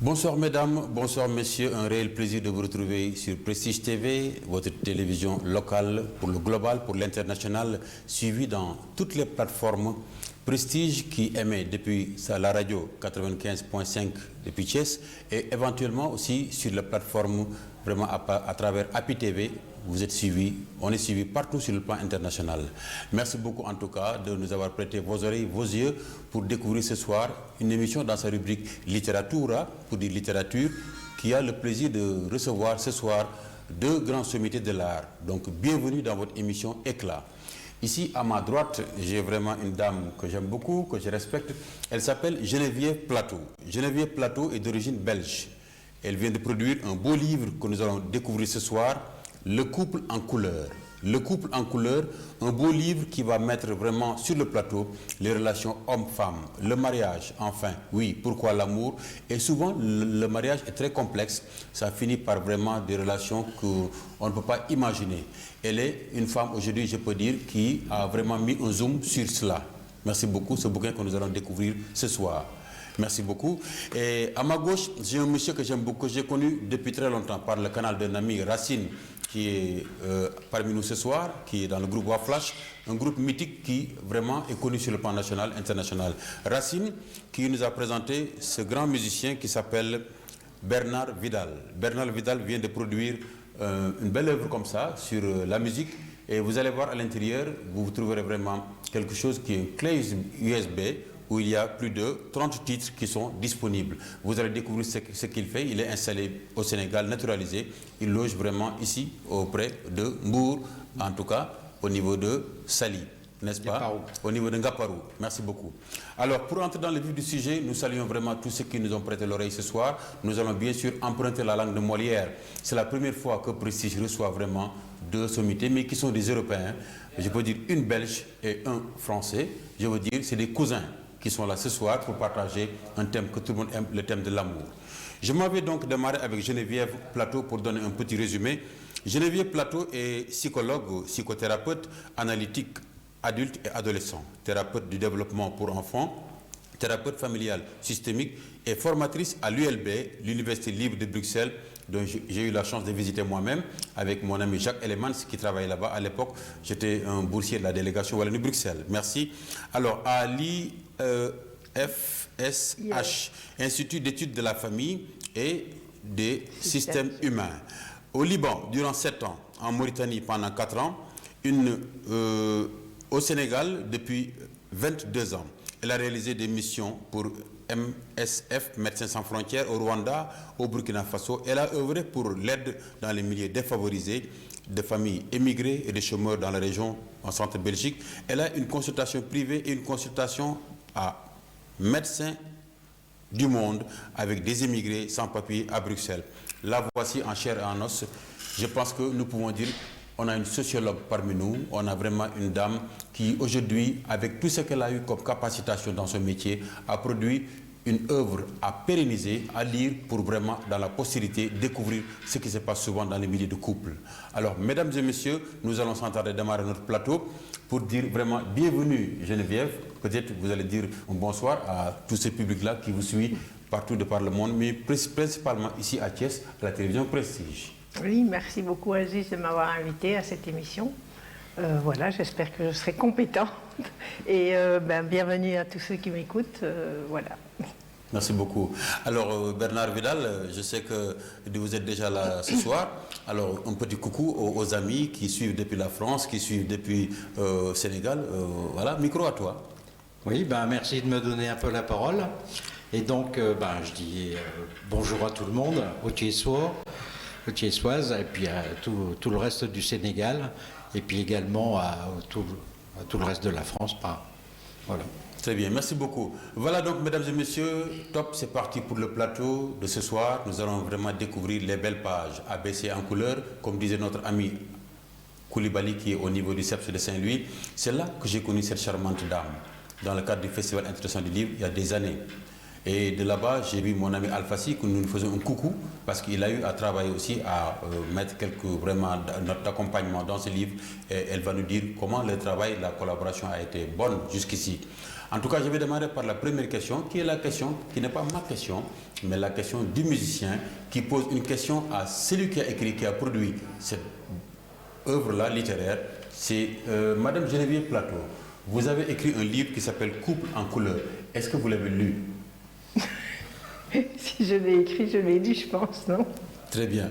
Bonsoir mesdames, bonsoir messieurs, un réel plaisir de vous retrouver sur Prestige TV, votre télévision locale pour le global, pour l'international, suivi dans toutes les plateformes. Prestige qui émet depuis la radio 95.5 depuis Thiès et éventuellement aussi sur la plateforme vraiment à travers API TV. Vous êtes suivis, on est suivi partout sur le plan international. Merci beaucoup en tout cas de nous avoir prêté vos oreilles, vos yeux pour découvrir ce soir une émission dans sa rubrique Literatura, pour dire littérature, qui a le plaisir de recevoir ce soir deux grands sommités de l'art. Donc bienvenue dans votre émission Éclat. Ici à ma droite, j'ai vraiment une dame que j'aime beaucoup, que je respecte. Elle s'appelle Geneviève Plateau. Geneviève Plateau est d'origine belge. Elle vient de produire un beau livre que nous allons découvrir ce soir. Le couple en couleur. Le couple en couleur, un beau livre qui va mettre vraiment sur le plateau les relations homme-femme, le mariage, enfin, oui, pourquoi l'amour. Et souvent, le mariage est très complexe. Ça finit par vraiment des relations qu'on ne peut pas imaginer. Elle est une femme aujourd'hui, je peux dire, qui a vraiment mis un zoom sur cela. Merci beaucoup, ce bouquin que nous allons découvrir ce soir. Merci beaucoup. Et à ma gauche, j'ai un monsieur que j'aime beaucoup, que j'ai connu depuis très longtemps par le canal d'un ami, Racine, qui est parmi nous ce soir, qui est dans le groupe Waflash, un groupe mythique qui vraiment est connu sur le plan national, international. Racine, qui nous a présenté ce grand musicien qui s'appelle Bernard Vidal. Bernard Vidal vient de produire une belle œuvre comme ça sur la musique et vous allez voir à l'intérieur, vous trouverez vraiment quelque chose qui est une clé USB où il y a plus de 30 titres qui sont disponibles. Vous allez découvrir ce qu'il fait. Il est installé au Sénégal, naturalisé. Il loge vraiment ici, auprès de Mbour, en tout cas, au niveau de Sali, n'est-ce pas? Au niveau de Ngaparou. Merci beaucoup. Alors, pour entrer dans le vif du sujet, nous saluons vraiment tous ceux qui nous ont prêté l'oreille ce soir. Nous allons bien sûr emprunter la langue de Molière. C'est la première fois que Prestige reçoit vraiment deux sommités, mais qui sont des Européens. Je peux dire une Belge et un Français. Je veux dire, c'est des cousins qui sont là ce soir pour partager un thème que tout le monde aime, le thème de l'amour. Je m'avais donc démarré avec Geneviève Plateau pour donner un petit résumé. Geneviève Plateau est psychologue, psychothérapeute, analytique, adulte et adolescent, thérapeute du développement pour enfants, thérapeute familiale systémique et formatrice à l'ULB, l'Université libre de Bruxelles, dont j'ai eu la chance de visiter moi-même avec mon ami Jacques Elemans qui travaillait là-bas. À l'époque, j'étais un boursier de la délégation Wallonie-Bruxelles. Merci. Alors, à l'IFSH, Institut d'études de la famille et des systèmes humains. Au Liban, durant 7 ans. En Mauritanie, pendant 4 ans. Au Sénégal, depuis 22 ans. Elle a réalisé des missions pour MSF, Médecins sans frontières, au Rwanda, au Burkina Faso. Elle a œuvré pour l'aide dans les milieux défavorisés de familles émigrées et de chômeurs dans la région en centre Belgique. Elle a une consultation privée et une consultation à médecins du monde avec des émigrés sans papier à Bruxelles. La voici en chair et en os. Je pense que nous pouvons dire on a une sociologue parmi nous, on a vraiment une dame qui aujourd'hui, avec tout ce qu'elle a eu comme capacitation dans ce métier, a produit une œuvre à pérenniser, à lire pour vraiment, dans la postérité, découvrir ce qui se passe souvent dans les milieux de couple. Alors, mesdames et messieurs, nous allons sans tarder démarrer notre plateau pour dire vraiment bienvenue Geneviève. Peut-être vous allez dire un bonsoir à tout ce public-là qui vous suit partout de par le monde, mais principalement ici à Thiès, à la télévision Prestige. Oui, merci beaucoup Aziz de m'avoir invité à cette émission. Voilà, j'espère que je serai compétente et bienvenue à tous ceux qui m'écoutent. Voilà. Merci beaucoup. Alors Bernard Vidal, je sais que vous êtes déjà là ce soir. Alors un petit coucou aux amis qui suivent depuis la France, qui suivent depuis Sénégal. Voilà, micro à toi. Oui, merci de me donner un peu la parole. Et donc, je dis bonjour à tout le monde, aux Thiessois, aux Thiessoises, et puis à tout le reste du Sénégal, et puis également à tout le reste de la France. Voilà. Très bien, merci beaucoup. Voilà donc, mesdames et messieurs, top, c'est parti pour le plateau de ce soir. Nous allons vraiment découvrir les belles pages ABC en couleur, comme disait notre ami Koulibaly qui est au niveau du CEPS de Saint-Louis. C'est là que j'ai connu cette charmante dame, dans le cadre du Festival international du livre, il y a des années. Et de là-bas, j'ai vu mon ami Alfassi, que nous faisons un coucou, parce qu'il a eu à travailler aussi à mettre quelques vraiment notes d'accompagnement dans ce livre. Et elle va nous dire comment le travail, la collaboration a été bonne jusqu'ici. En tout cas, je vais démarrer par la première question, qui est la question, qui n'est pas ma question, mais la question du musicien, qui pose une question à celui qui a écrit, qui a produit cette œuvre-là littéraire. C'est Madame Geneviève Plateau. Vous avez écrit un livre qui s'appelle Couple en couleur. Est-ce que vous l'avez lu? Si je l'ai écrit, je l'ai lu, je pense, non? Très bien.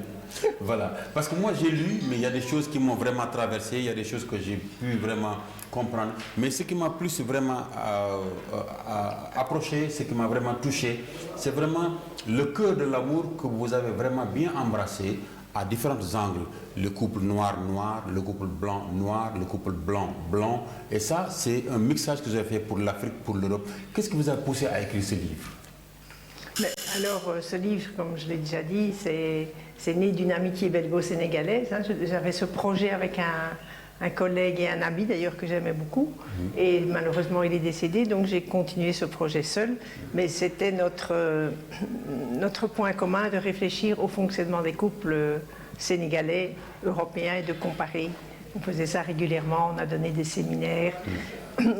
Voilà. Parce que moi, j'ai lu, mais il y a des choses qui m'ont vraiment traversé, il y a des choses que j'ai pu vraiment comprendre. Mais ce qui m'a plus vraiment approché, ce qui m'a vraiment touché, c'est vraiment le cœur de l'amour que vous avez vraiment bien embrassé à différents angles. Le couple noir-noir, le couple blanc-noir, le couple blanc-blanc. Et ça, c'est un mixage que vous avez fait pour l'Afrique, pour l'Europe. Qu'est-ce qui vous a poussé à écrire ce livre? Alors, ce livre, comme je l'ai déjà dit, c'est né d'une amitié belgo-sénégalaise. Hein. J'avais ce projet avec un collègue et un ami, d'ailleurs, que j'aimais beaucoup. Et malheureusement, il est décédé, donc j'ai continué ce projet seul. Mais c'était notre point commun de réfléchir au fonctionnement des couples sénégalais, européens, et de comparer. On faisait ça régulièrement, on a donné des séminaires.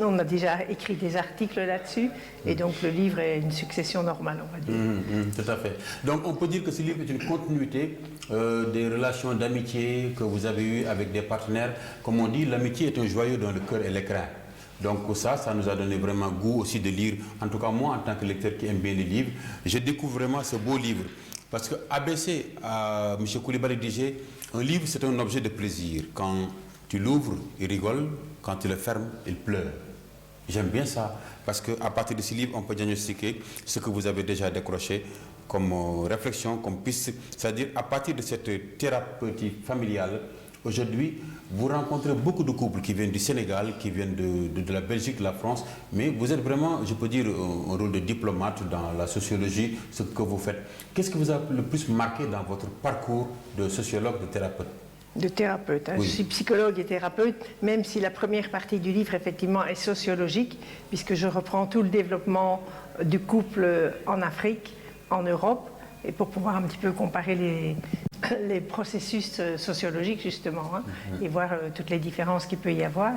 On a déjà écrit des articles là-dessus, et donc le livre est une succession normale, on va dire. Tout à fait. Donc on peut dire que ce livre est une continuité des relations d'amitié que vous avez eues avec des partenaires. Comme on dit, l'amitié est un joyau dont le cœur est l'écran. Donc ça nous a donné vraiment goût aussi de lire. En tout cas, moi, en tant que lecteur qui aime bien les livres, je découvre vraiment ce beau livre. Parce que ABC, M. Koulibaly disait, un livre c'est un objet de plaisir. Quand tu l'ouvres, il rigole. Quand tu le fermes, il pleure. J'aime bien ça, parce qu'à partir de ce livre, on peut diagnostiquer ce que vous avez déjà décroché comme réflexion, comme piste. C'est-à-dire, à partir de cette thérapeutie familiale, aujourd'hui, vous rencontrez beaucoup de couples qui viennent du Sénégal, qui viennent de la Belgique, de la France, mais vous êtes vraiment, je peux dire, un rôle de diplomate dans la sociologie, ce que vous faites. Qu'est-ce qui vous a le plus marqué dans votre parcours de sociologue, de thérapeute? De thérapeute. Hein. Oui. Je suis psychologue et thérapeute, même si la première partie du livre, effectivement, est sociologique, puisque je reprends tout le développement du couple en Afrique, en Europe, et pour pouvoir un petit peu comparer les processus sociologiques, justement, hein, et voir toutes les différences qu'il peut y avoir.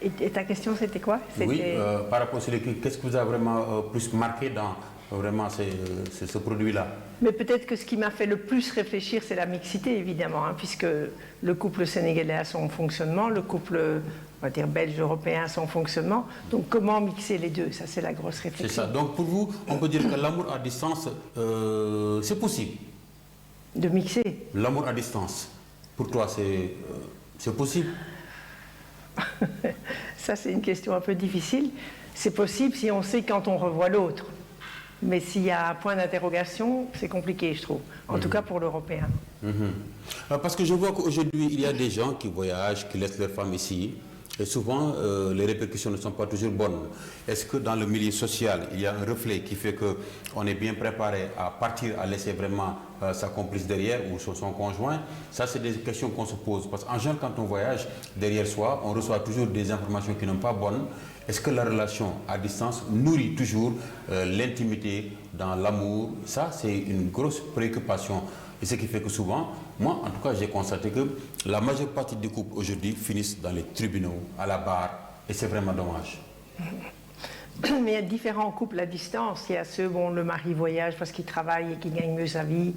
Et ta question, c'était quoi? Oui, par rapport à qu'est-ce qui vous a vraiment plus marqué dans vraiment ce produit-là? Mais peut-être que ce qui m'a fait le plus réfléchir, c'est la mixité, évidemment, hein, puisque le couple sénégalais a son fonctionnement, le couple, on va dire, belge-européen a son fonctionnement. Donc, comment mixer les deux? Ça, c'est la grosse réflexion. C'est ça. Donc, pour vous, on peut dire que l'amour à distance, c'est possible? De mixer? L'amour à distance, pour toi, c'est possible? Ça, c'est une question un peu difficile. C'est possible si on sait quand on revoit l'autre. Mais s'il y a un point d'interrogation, c'est compliqué, je trouve. En tout cas pour l'Européen. Parce que je vois qu'aujourd'hui, il y a des gens qui voyagent, qui laissent leurs femmes ici. Et souvent, les répercussions ne sont pas toujours bonnes. Est-ce que dans le milieu social, il y a un reflet qui fait qu'on est bien préparé à partir, à laisser vraiment sa complice derrière ou son conjoint? Ça, c'est des questions qu'on se pose. Parce qu'en général, quand on voyage derrière soi, on reçoit toujours des informations qui ne sont pas bonnes. Est-ce que la relation à distance nourrit toujours l'intimité dans l'amour? Ça, c'est une grosse préoccupation. Et ce qui fait que souvent, moi, en tout cas, j'ai constaté que la majeure partie des couples aujourd'hui finissent dans les tribunaux, à la barre, et c'est vraiment dommage. Mais il y a différents couples à distance. Il y a ceux où le mari voyage parce qu'il travaille et qu'il gagne mieux sa vie.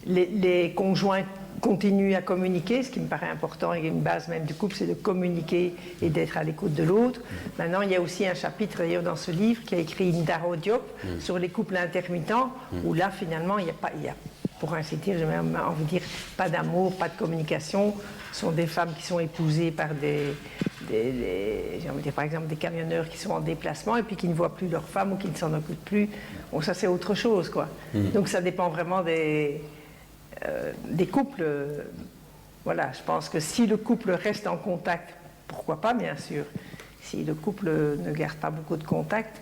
Les conjoints continuent à communiquer, ce qui me paraît important, et une base même du couple, c'est de communiquer et d'être à l'écoute de l'autre. Maintenant, il y a aussi un chapitre d'ailleurs dans ce livre qui a écrit Ndaro Diop sur les couples intermittents, où là, finalement, il n'y a, pour ainsi dire, j'ai même envie de dire, pas d'amour, pas de communication. Ce sont des femmes qui sont épousées par j'ai envie de dire, par exemple, des camionneurs qui sont en déplacement et puis qui ne voient plus leur femme ou qui ne s'en occupent plus. Bon, ça, c'est autre chose, quoi. Donc, ça dépend vraiment des couples. Voilà, je pense que si le couple reste en contact, pourquoi pas, bien sûr. Si le couple ne garde pas beaucoup de contact,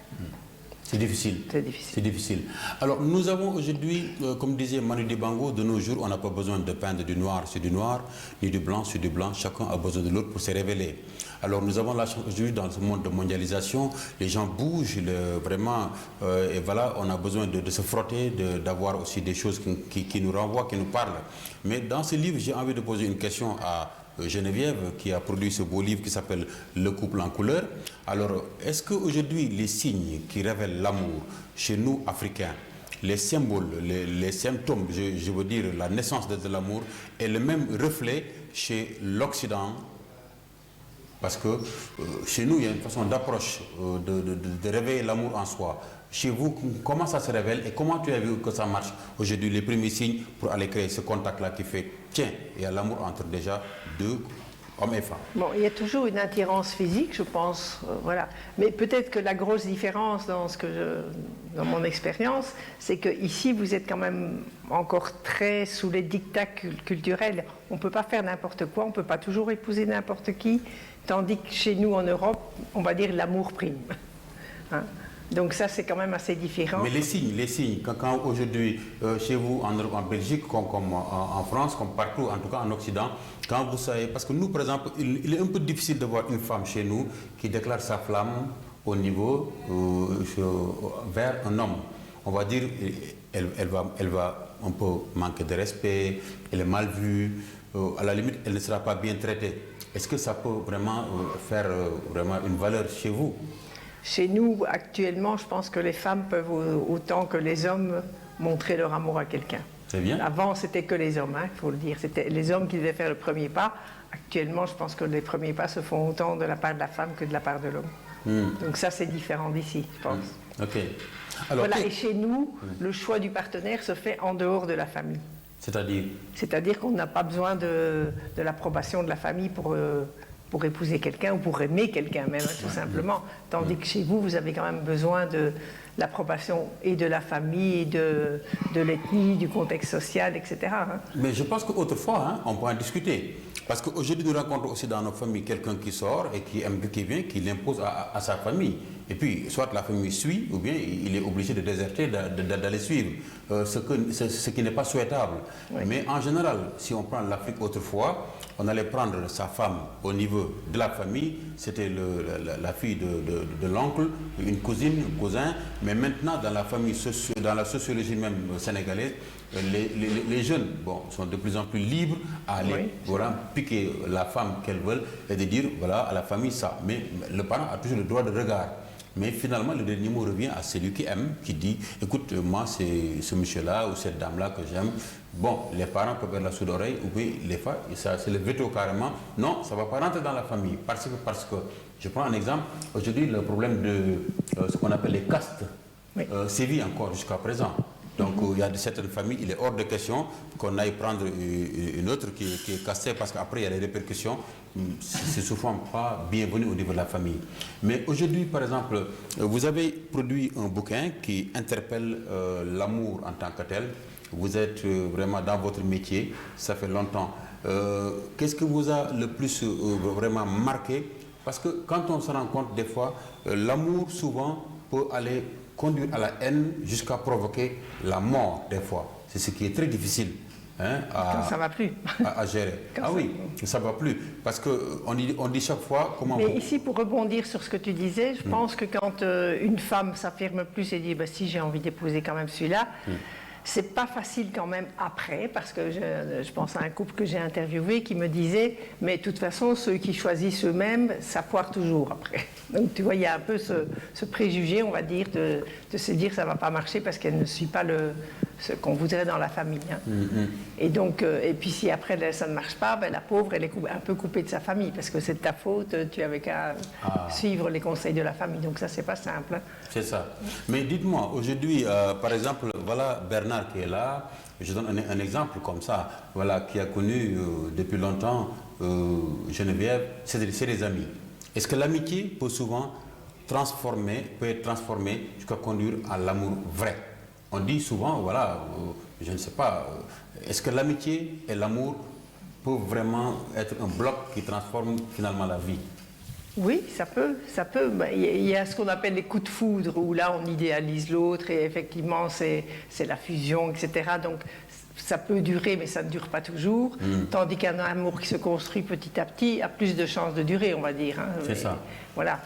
C'est difficile. C'est difficile. C'est difficile. Alors, nous avons aujourd'hui, comme disait Manu Dibango, de nos jours, on n'a pas besoin de peindre du noir sur du noir, ni du blanc sur du blanc. Chacun a besoin de l'autre pour se révéler. Alors, nous avons la chance aujourd'hui, dans ce monde de mondialisation, les gens bougent, vraiment, et voilà, on a besoin de se frotter, d'avoir aussi des choses qui nous renvoient, qui nous parlent. Mais dans ce livre, j'ai envie de poser une question à Geneviève, qui a produit ce beau livre qui s'appelle Le couple en couleur. Alors, est-ce qu'aujourd'hui, les signes qui révèlent l'amour chez nous, Africains, les symboles, les symptômes, je veux dire la naissance de l'amour, est le même reflet chez l'Occident? Parce que chez nous, il y a une façon d'approche de réveiller l'amour en soi. Chez vous, comment ça se révèle et comment tu as vu que ça marche aujourd'hui, les premiers signes pour aller créer ce contact-là qui fait, tiens, il y a l'amour entre déjà deux hommes et femmes? Bon, il y a toujours une attirance physique, je pense, voilà. Mais peut-être que la grosse différence dans mon expérience, c'est que ici vous êtes quand même encore très sous les dictats culturels. On ne peut pas faire n'importe quoi, on ne peut pas toujours épouser n'importe qui, tandis que chez nous en Europe, on va dire l'amour prime. Hein? Donc ça, c'est quand même assez différent. Mais les signes, quand aujourd'hui, chez vous, en Belgique, comme en France, comme partout, en tout cas en Occident, quand vous savez, parce que nous, par exemple, il est un peu difficile de voir une femme chez nous qui déclare sa flamme au niveau vers un homme. On va dire, elle va un peu manquer de respect, elle est mal vue, à la limite, elle ne sera pas bien traitée. Est-ce que ça peut vraiment faire vraiment une valeur chez vous? Chez nous, actuellement, je pense que les femmes peuvent autant que les hommes montrer leur amour à quelqu'un. C'est bien. Avant, c'était que les hommes, il faut le dire. C'était les hommes qui devaient faire le premier pas. Actuellement, je pense que les premiers pas se font autant de la part de la femme que de la part de l'homme. Donc ça, c'est différent d'ici, je pense. Ok. Alors, voilà. Et chez nous, le choix du partenaire se fait en dehors de la famille. C'est-à-dire? C'est-à-dire qu'on n'a pas besoin de l'approbation de la famille pour épouser quelqu'un ou pour aimer quelqu'un même, tout simplement. Tandis que chez vous, vous avez quand même besoin de l'approbation et de la famille, et de l'ethnie, du contexte social, etc. Hein. Mais je pense qu'autrefois, on peut en discuter. Parce qu'aujourd'hui, nous rencontrons aussi dans nos familles quelqu'un qui sort et qui aime, qui vient, qui l'impose à sa famille. Et puis, soit la famille suit, ou bien il est obligé de déserter, d'aller suivre, ce qui n'est pas souhaitable. Oui. Mais en général, si on prend l'Afrique autrefois, on allait prendre sa femme au niveau de la famille, c'était la fille de l'oncle, une cousine, un cousin, mais maintenant dans la famille, dans la sociologie même sénégalaise, les jeunes sont de plus en plus libres à aller piquer la femme qu'elles veulent et de dire voilà à la famille ça. Mais le parent a toujours le droit de regard. Mais finalement, le dernier mot revient à celui qui aime, qui dit écoute, moi c'est ce monsieur-là ou cette dame-là que j'aime. Bon, les parents peuvent être la sourde oreille, ou bien les fois, c'est le veto carrément. Non, ça ne va pas rentrer dans la famille. Parce que je prends un exemple, aujourd'hui, le problème de ce qu'on appelle les castes sévit encore jusqu'à présent. Donc il y a certaines familles, il est hors de question qu'on aille prendre une autre qui est castée parce qu'après il y a des répercussions. C'est souvent pas bienvenu au niveau de la famille. Mais aujourd'hui, par exemple, vous avez produit un bouquin qui interpelle l'amour en tant que tel. Vous êtes vraiment dans votre métier, ça fait longtemps. Qu'est-ce que vous a le plus vraiment marqué? Parce que quand on se rend compte des fois, l'amour souvent peut aller conduire à la haine jusqu'à provoquer la mort des fois. C'est ce qui est très difficile quand ça ne va plus. à gérer. Oui, ça ne va plus. Parce qu'on dit chaque fois comment... Mais ici, pour rebondir sur ce que tu disais, je pense que quand une femme s'affirme plus et dit si j'ai envie d'épouser quand même celui-là, c'est pas facile quand même après, parce que je pense à un couple que j'ai interviewé qui me disait mais de toute façon ceux qui choisissent eux-mêmes ça foire toujours après. Donc tu vois, il y a un peu ce préjugé, on va dire, de se dire ça va pas marcher parce qu'elle ne suit pas ce qu'on voudrait dans la famille. Hein. Et donc, et puis si après ça ne marche pas, la pauvre elle est un peu coupée de sa famille parce que c'est de ta faute, tu avais qu'à suivre les conseils de la famille. Donc ça c'est pas simple. Hein. C'est ça. Mais dites-moi, aujourd'hui, par exemple, voilà Bernard qui est là, je donne un exemple comme ça, voilà, qui a connu depuis longtemps Geneviève, c'est des amis. Est-ce que l'amitié peut souvent peut être transformée jusqu'à conduire à l'amour vrai? On dit souvent, voilà, je ne sais pas, est-ce que l'amitié et l'amour peuvent vraiment être un bloc qui transforme finalement la vie? Oui, ça peut. Il y a ce qu'on appelle les coups de foudre, où là on idéalise l'autre et effectivement c'est la fusion, etc. Donc ça peut durer, mais ça ne dure pas toujours. Tandis qu'un amour qui se construit petit à petit a plus de chances de durer, on va dire. Hein. C'est ça. Voilà.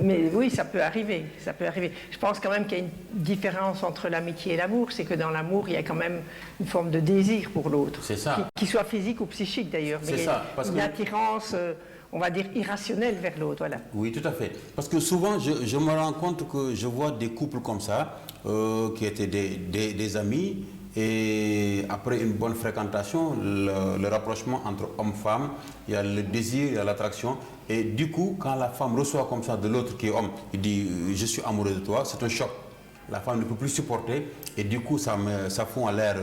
Mais oui, ça peut arriver. Je pense quand même qu'il y a une différence entre l'amitié et l'amour. C'est que dans l'amour, il y a quand même une forme de désir pour l'autre. C'est ça. Qui soit physique ou psychique d'ailleurs. Mais C'est ça. Une attirance, on va dire, irrationnelle vers l'autre. Voilà. Oui, tout à fait. Parce que souvent, je me rends compte que je vois des couples comme ça, qui étaient des amis, et après une bonne fréquentation, le rapprochement entre homme-femme, il y a le désir, il y a l'attraction. Et du coup, quand la femme reçoit comme ça de l'autre qui est homme, il dit « je suis amoureux de toi », c'est un choc. La femme ne peut plus supporter et du coup, ça fond à l'air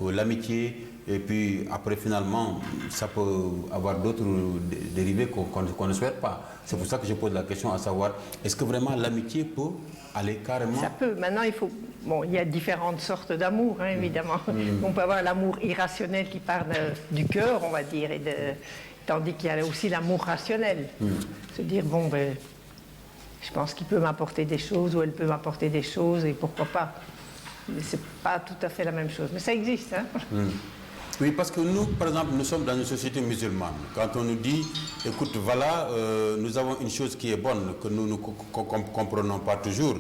l'amitié. Et puis après, finalement, ça peut avoir d'autres dérivés qu'on ne souhaite pas. C'est pour ça que je pose la question à savoir, est-ce que vraiment l'amitié peut aller carrément... Ça peut. Maintenant, il y a différentes sortes d'amour, hein, évidemment. On peut avoir l'amour irrationnel qui part du cœur, on va dire, tandis qu'il y a aussi l'amour rationnel. Se dire, bon, ben, je pense qu'il peut m'apporter des choses ou elle peut m'apporter des choses et pourquoi pas. Mais c'est pas tout à fait la même chose. Mais ça existe, hein. Oui, parce que nous, par exemple, nous sommes dans une société musulmane. Quand on nous dit, écoute, voilà, nous avons une chose qui est bonne, que nous ne comprenons pas toujours,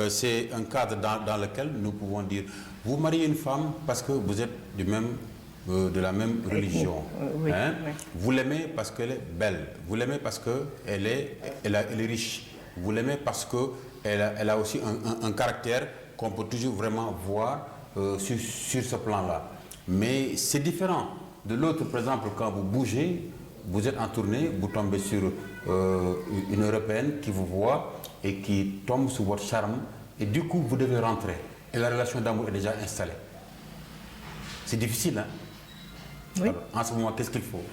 c'est un cadre dans lequel nous pouvons dire, vous mariez une femme parce que vous êtes de la même religion. Oui, hein? Oui. Vous l'aimez parce qu'elle est belle. Vous l'aimez parce qu'elle est riche. Vous l'aimez parce qu'elle a aussi un caractère qu'on peut toujours vraiment voir sur ce plan-là. Mais c'est différent de l'autre, par exemple, quand vous bougez, vous êtes en tournée, vous tombez sur une Européenne qui vous voit et qui tombe sous votre charme, et du coup, vous devez rentrer. Et la relation d'amour est déjà installée. C'est difficile, hein? Oui. Alors, en ce moment, qu'est-ce qu'il faut?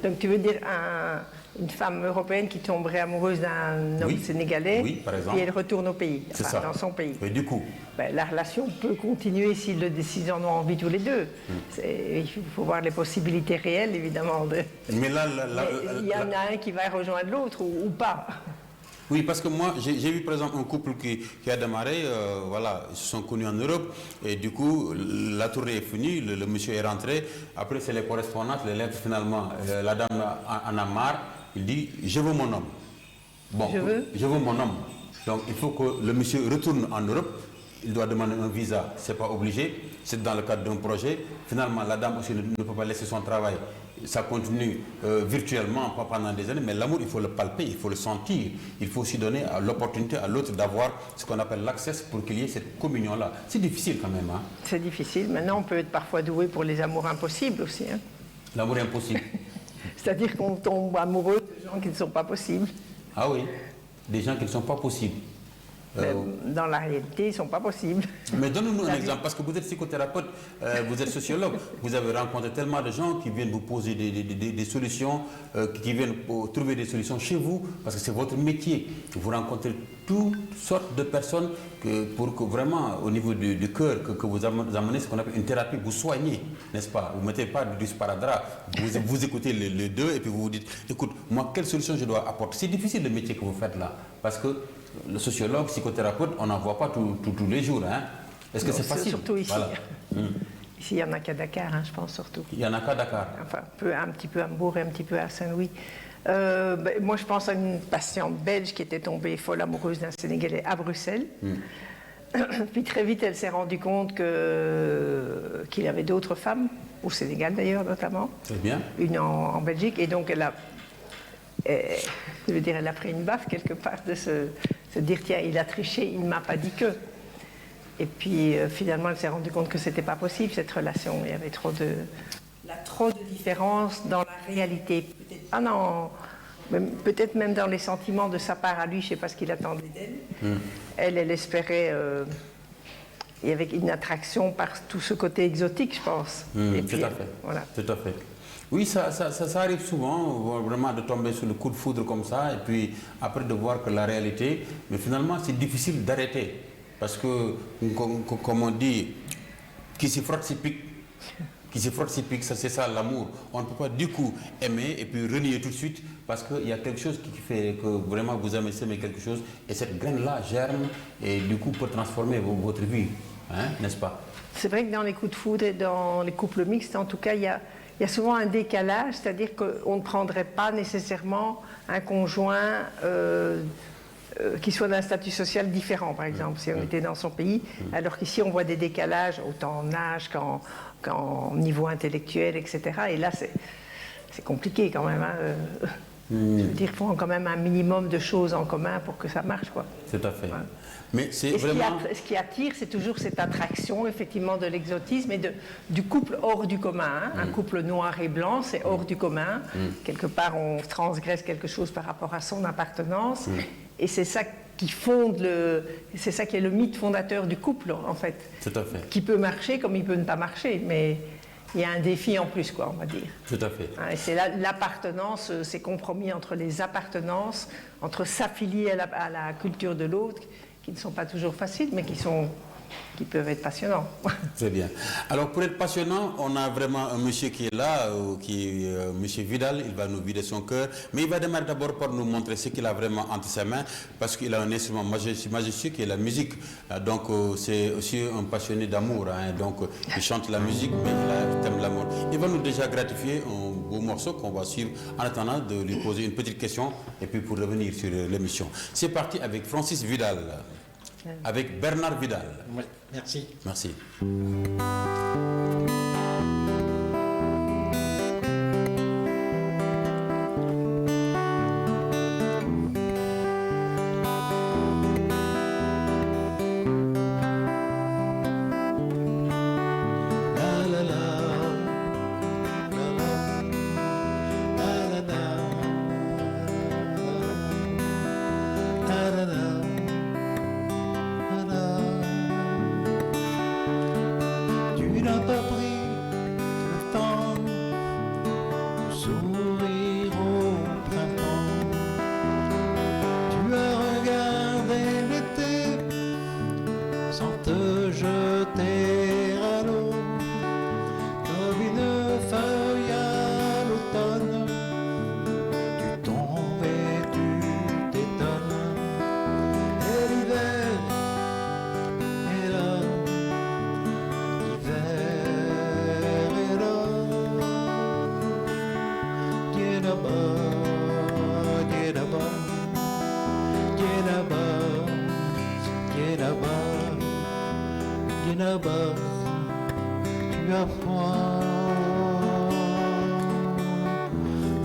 Donc tu veux dire une femme européenne qui tomberait amoureuse d'un homme sénégalais, par exemple. puis elle retourne au pays, enfin, dans son pays. Et du coup, la relation peut continuer s'ils en ont envie tous les deux. Il faut voir les possibilités réelles, évidemment. Mais là, il y en a un qui va rejoindre l'autre ou pas. Oui, parce que moi, j'ai vu par exemple un couple qui a démarré, voilà, ils se sont connus en Europe, et du coup, la tournée est finie, le monsieur est rentré, après c'est les correspondances, les lettres, finalement, la dame en a marre, il dit, je veux mon homme. Bon, je veux mon homme. Donc il faut que le monsieur retourne en Europe, il doit demander un visa, c'est pas obligé, c'est dans le cadre d'un projet. Finalement, la dame aussi ne peut pas laisser son travail. Ça continue virtuellement, pas pendant des années, mais l'amour, il faut le palper, il faut le sentir. Il faut aussi donner l'opportunité à l'autre d'avoir ce qu'on appelle l'accès pour qu'il y ait cette communion-là. C'est difficile quand même. Hein? C'est difficile. Maintenant, on peut être parfois doué pour les amours impossibles aussi. Hein? L'amour impossible. C'est-à-dire qu'on tombe amoureux de gens qui ne sont pas possibles. Ah oui, des gens qui ne sont pas possibles. Dans la réalité, ils ne sont pas possibles. Mais donne-nous un exemple, parce que vous êtes psychothérapeute, vous êtes sociologue, vous avez rencontré tellement de gens qui viennent vous poser des solutions, qui viennent trouver des solutions chez vous, parce que c'est votre métier. Vous rencontrez toutes sortes de personnes pour que vraiment, au niveau du cœur, que vous amenez ce qu'on appelle une thérapie, vous soignez, n'est-ce pas? Vous ne mettez pas du sparadrap, vous écoutez les deux et puis vous vous dites, écoute, moi, quelle solution je dois apporter? C'est difficile le métier que vous faites là, parce que le sociologue, psychothérapeute, on n'en voit pas tous les jours. Hein? Est-ce que c'est facile? Surtout ici. Voilà. Ici, il n'y en a qu'à Dakar, hein, je pense surtout. Il n'y en a qu'à Dakar. Enfin, un petit peu à Hambourg et un petit peu à Saint-Louis. Moi, je pense à une patiente belge qui était tombée folle amoureuse d'un Sénégalais à Bruxelles. Puis très vite, elle s'est rendue compte qu'il avait d'autres femmes, au Sénégal d'ailleurs notamment. Très bien. Une en Belgique. Et donc, elle a pris une baffe quelque part de se dire, tiens, il a triché, il ne m'a pas dit que. Et puis finalement, elle s'est rendue compte que ce n'était pas possible, cette relation. Il y avait trop de différences dans la réalité. Peut-être même dans les sentiments de sa part à lui, je ne sais pas ce qu'il attendait d'elle. Elle espérait... il y avait une attraction par tout ce côté exotique, je pense. Et puis, tout à fait. Voilà. Tout à fait. Oui, ça arrive souvent, vraiment, de tomber sur le coup de foudre comme ça, et puis après de voir que la réalité, mais finalement, c'est difficile d'arrêter. Parce que, comme on dit, qui s'y frotte s'y pique. qui se frottent ses pics, c'est ça l'amour. On ne peut pas du coup aimer et puis renier tout de suite parce qu'il y a quelque chose qui fait que vraiment vous aimez semer quelque chose et cette graine-là germe et du coup peut transformer votre vie, hein, n'est-ce pas? C'est vrai que dans les coups de foudre et dans les couples mixtes, en tout cas, il y a souvent un décalage, c'est-à-dire qu'on ne prendrait pas nécessairement un conjoint qui soit d'un statut social différent, par exemple, si on était dans son pays, alors qu'ici on voit des décalages autant en âge qu'en niveau intellectuel, etc. Et là, c'est compliqué quand même. Hein. Je veux dire qu'il faut quand même un minimum de choses en commun pour que ça marche, quoi. Tout à fait. Ouais. Mais c'est Et vraiment... ce qui attire, c'est toujours cette attraction, effectivement, de l'exotisme et du couple hors du commun. Hein. Un couple noir et blanc, c'est hors du commun. Quelque part, on transgresse quelque chose par rapport à son appartenance. Et c'est ça qui fonde c'est ça qui est le mythe fondateur du couple, en fait. Tout à fait. Qui peut marcher comme il peut ne pas marcher, mais il y a un défi en plus, quoi, on va dire. Tout à fait. Et c'est l'appartenance, ces compromis entre les appartenances, entre s'affilier à la culture de l'autre, qui ne sont pas toujours faciles, mais qui peuvent être passionnants. Très bien. Alors pour être passionnant, on a vraiment un monsieur qui est là, monsieur Vidal, il va nous vider son cœur, mais il va démarrer d'abord par nous montrer ce qu'il a vraiment entre ses mains, parce qu'il a un instrument majestueux qui est la musique. Donc c'est aussi un passionné d'amour, hein. Donc il chante la musique, mais il aime l'amour. Il va nous déjà gratifier un beau morceau qu'on va suivre en attendant de lui poser une petite question et puis pour revenir sur l'émission. C'est parti avec Francis Vidal. Avec Bernard Vidal. Oui, merci. Merci.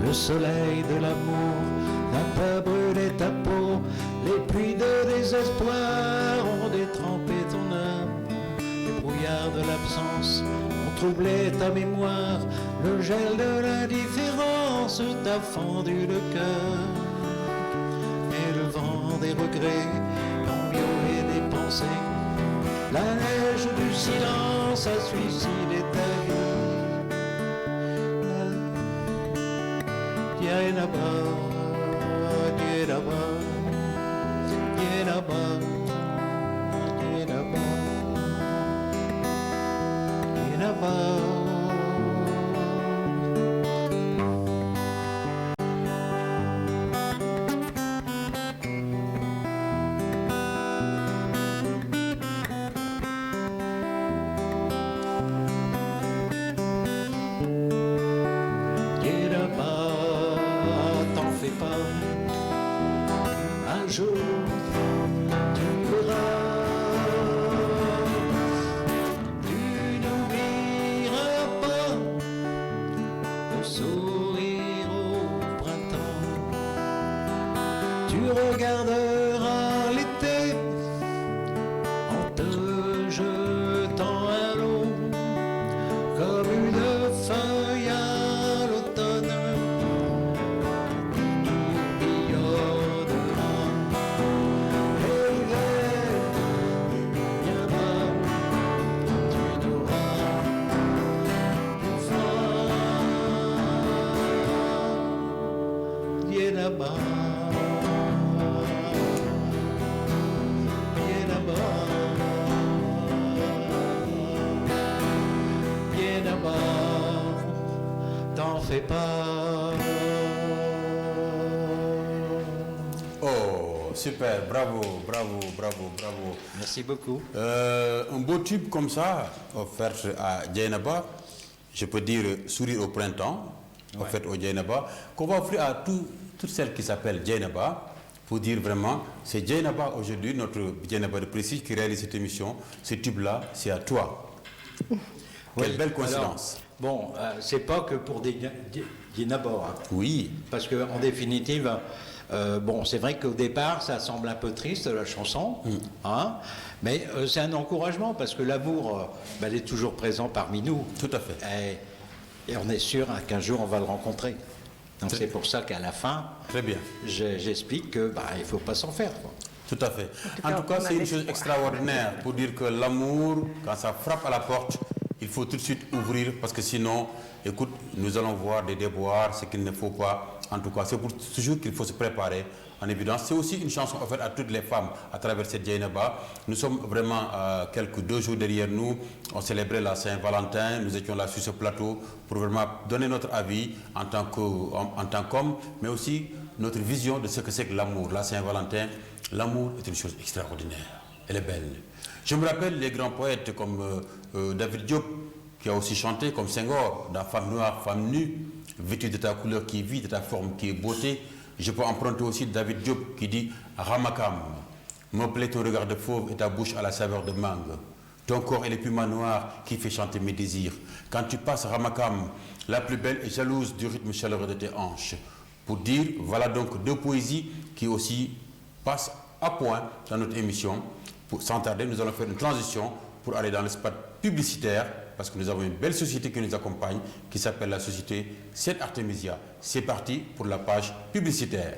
Le soleil de l'amour n'a pas brûlé ta peau, les pluies de désespoir ont détrempé ton âme, les brouillards de l'absence ont troublé ta mémoire, le gel de l'indifférence t'a fendu le cœur, et le vent des regrets a violé des pensées, la neige du silence a suicidé ta vie. Viens là-bas, viens là-bas, viens là-bas, viens là-bas, viens là-bas. Un jour, tu verras, tu n'oublieras pas le sourire au printemps. Tu regarderas l'été en te jetant à l'eau comme une feuille à l'automne. Viens là-bas, viens là-bas, viens là-bas. fais pas. Oh, super, bravo, bravo, bravo, bravo. Merci beaucoup. Un beau tube comme ça, offert à Dieynaba, je peux dire Sourire au printemps, offert au Dieynaba, qu'on va offrir à toutes celles qui s'appellent Dieynaba, pour dire vraiment, c'est Dieynaba aujourd'hui, notre Dieynaba de Prestige, qui réalise cette émission. Ce tube-là, c'est à toi. Quelle belle coïncidence. Alors, bon, c'est pas que pour des Dieynaba, hein. Oui. Parce qu'en définitive, bon, c'est vrai qu'au départ, ça semble un peu triste, la chanson, hein, mais c'est un encouragement, parce que l'amour, elle est toujours présent parmi nous. Tout à fait. Et on est sûr qu'un jour, on va le rencontrer. Donc c'est pour ça qu'à la fin, Très bien. j'explique que il ne faut pas s'en faire, quoi. Tout à fait. En tout cas, c'est une chose extraordinaire pour dire que l'amour, quand ça frappe à la porte, il faut tout de suite ouvrir, parce que sinon, écoute, nous allons voir des déboires, ce qu'il ne faut pas. En tout cas, c'est pour toujours qu'il faut se préparer. En évidence, c'est aussi une chanson offerte à toutes les femmes à travers cette Dieynaba. Nous sommes vraiment quelques 2 jours derrière nous. On célébrait la Saint-Valentin. Nous étions là sur ce plateau pour vraiment donner notre avis en tant qu'homme, mais aussi notre vision de ce que c'est que l'amour. La Saint-Valentin, l'amour est une chose extraordinaire. Elle est belle. Je me rappelle les grands poètes comme David Diop, qui a aussi chanté, comme Senghor, dans Femme noire, femme nue, vêtue de ta couleur qui vit, de ta forme qui est beauté. Je peux emprunter aussi David Diop qui dit Ramakam, me plaît ton regard de fauve et ta bouche à la saveur de mangue. Ton corps est le puma noir qui fait chanter mes désirs. Quand tu passes Ramakam, la plus belle est jalouse du rythme chaleureux de tes hanches. Pour dire, voilà donc 2 poésies qui aussi passent à point dans notre émission. Sans tarder, nous allons faire une transition pour aller dans l'espace publicitaire, parce que nous avons une belle société qui nous accompagne, qui s'appelle la société Sainte Artemisia. C'est parti pour la page publicitaire.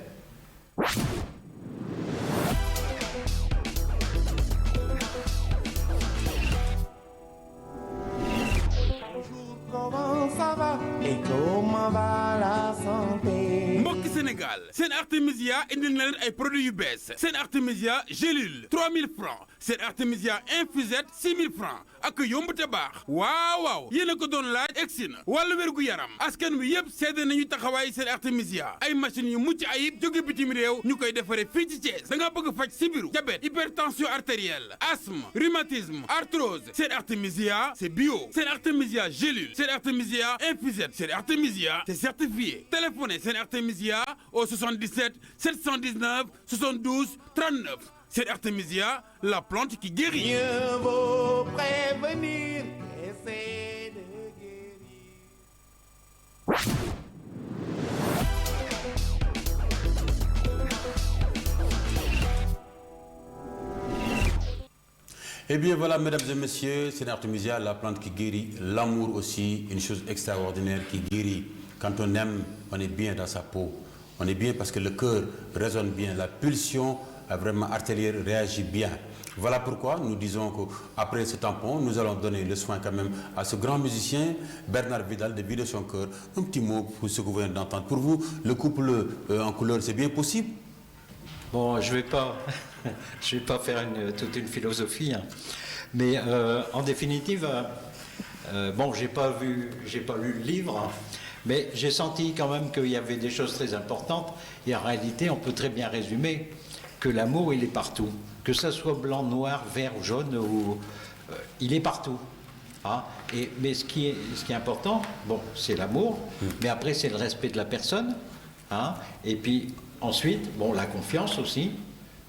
Comment ça va et comment va la santé? mbokki Sénégal Sainte Artemisia indil na leen ay produits yu bees. Sainte Artemisia gélule 3000 francs, Sainte Artemisia infusette 6000 francs ak yomb te baax. waaw yéen a ko doon laaj egsi na. wàllu wérgu yaram askan wi yëpp seede nañu taxawaay Sainte Artemisia. ay machines yu mucc ayib jóge bitim réew ñu koy defaree fii ci Thiès. da nga bëgg faj sibiru, diabète, hypertension artérielle, asthme, rhumatisme, arthrose. Sainte Artemisia c'est bio. Sainte Artemisia gélule, Sainte Artemisia infusette, Sainte Artemisia c'est certifié. Téléphonez Sainte Artemisia au 77 719 72 39. Sainte Artemisia, la plante qui guérit. Mieux vaut prévenir qu'essayer de guérir. Eh bien voilà, mesdames et messieurs, c'est Artemisia, la plante qui guérit. L'amour aussi, une chose extraordinaire qui guérit. Quand on aime, on est bien dans sa peau. On est bien parce que le cœur résonne bien, la pulsion vraiment artérielle réagit bien. Voilà pourquoi nous disons qu'après ce tampon, nous allons donner le soin quand même à ce grand musicien, Bernard Vidal, de vider son cœur. Un petit mot pour ce que vous venez d'entendre. Pour vous, le couple en couleur, c'est bien possible? Bon, je vais pas faire toute une philosophie, hein. Mais en définitive, bon, j'ai pas lu le livre, hein, mais j'ai senti quand même qu'il y avait des choses très importantes. Et en réalité, on peut très bien résumer que l'amour, il est partout, que ça soit blanc, noir, vert, jaune, il est partout. Hein. Mais ce qui est important, bon, c'est l'amour, mais après c'est le respect de la personne, hein, et puis ensuite, bon, la confiance aussi,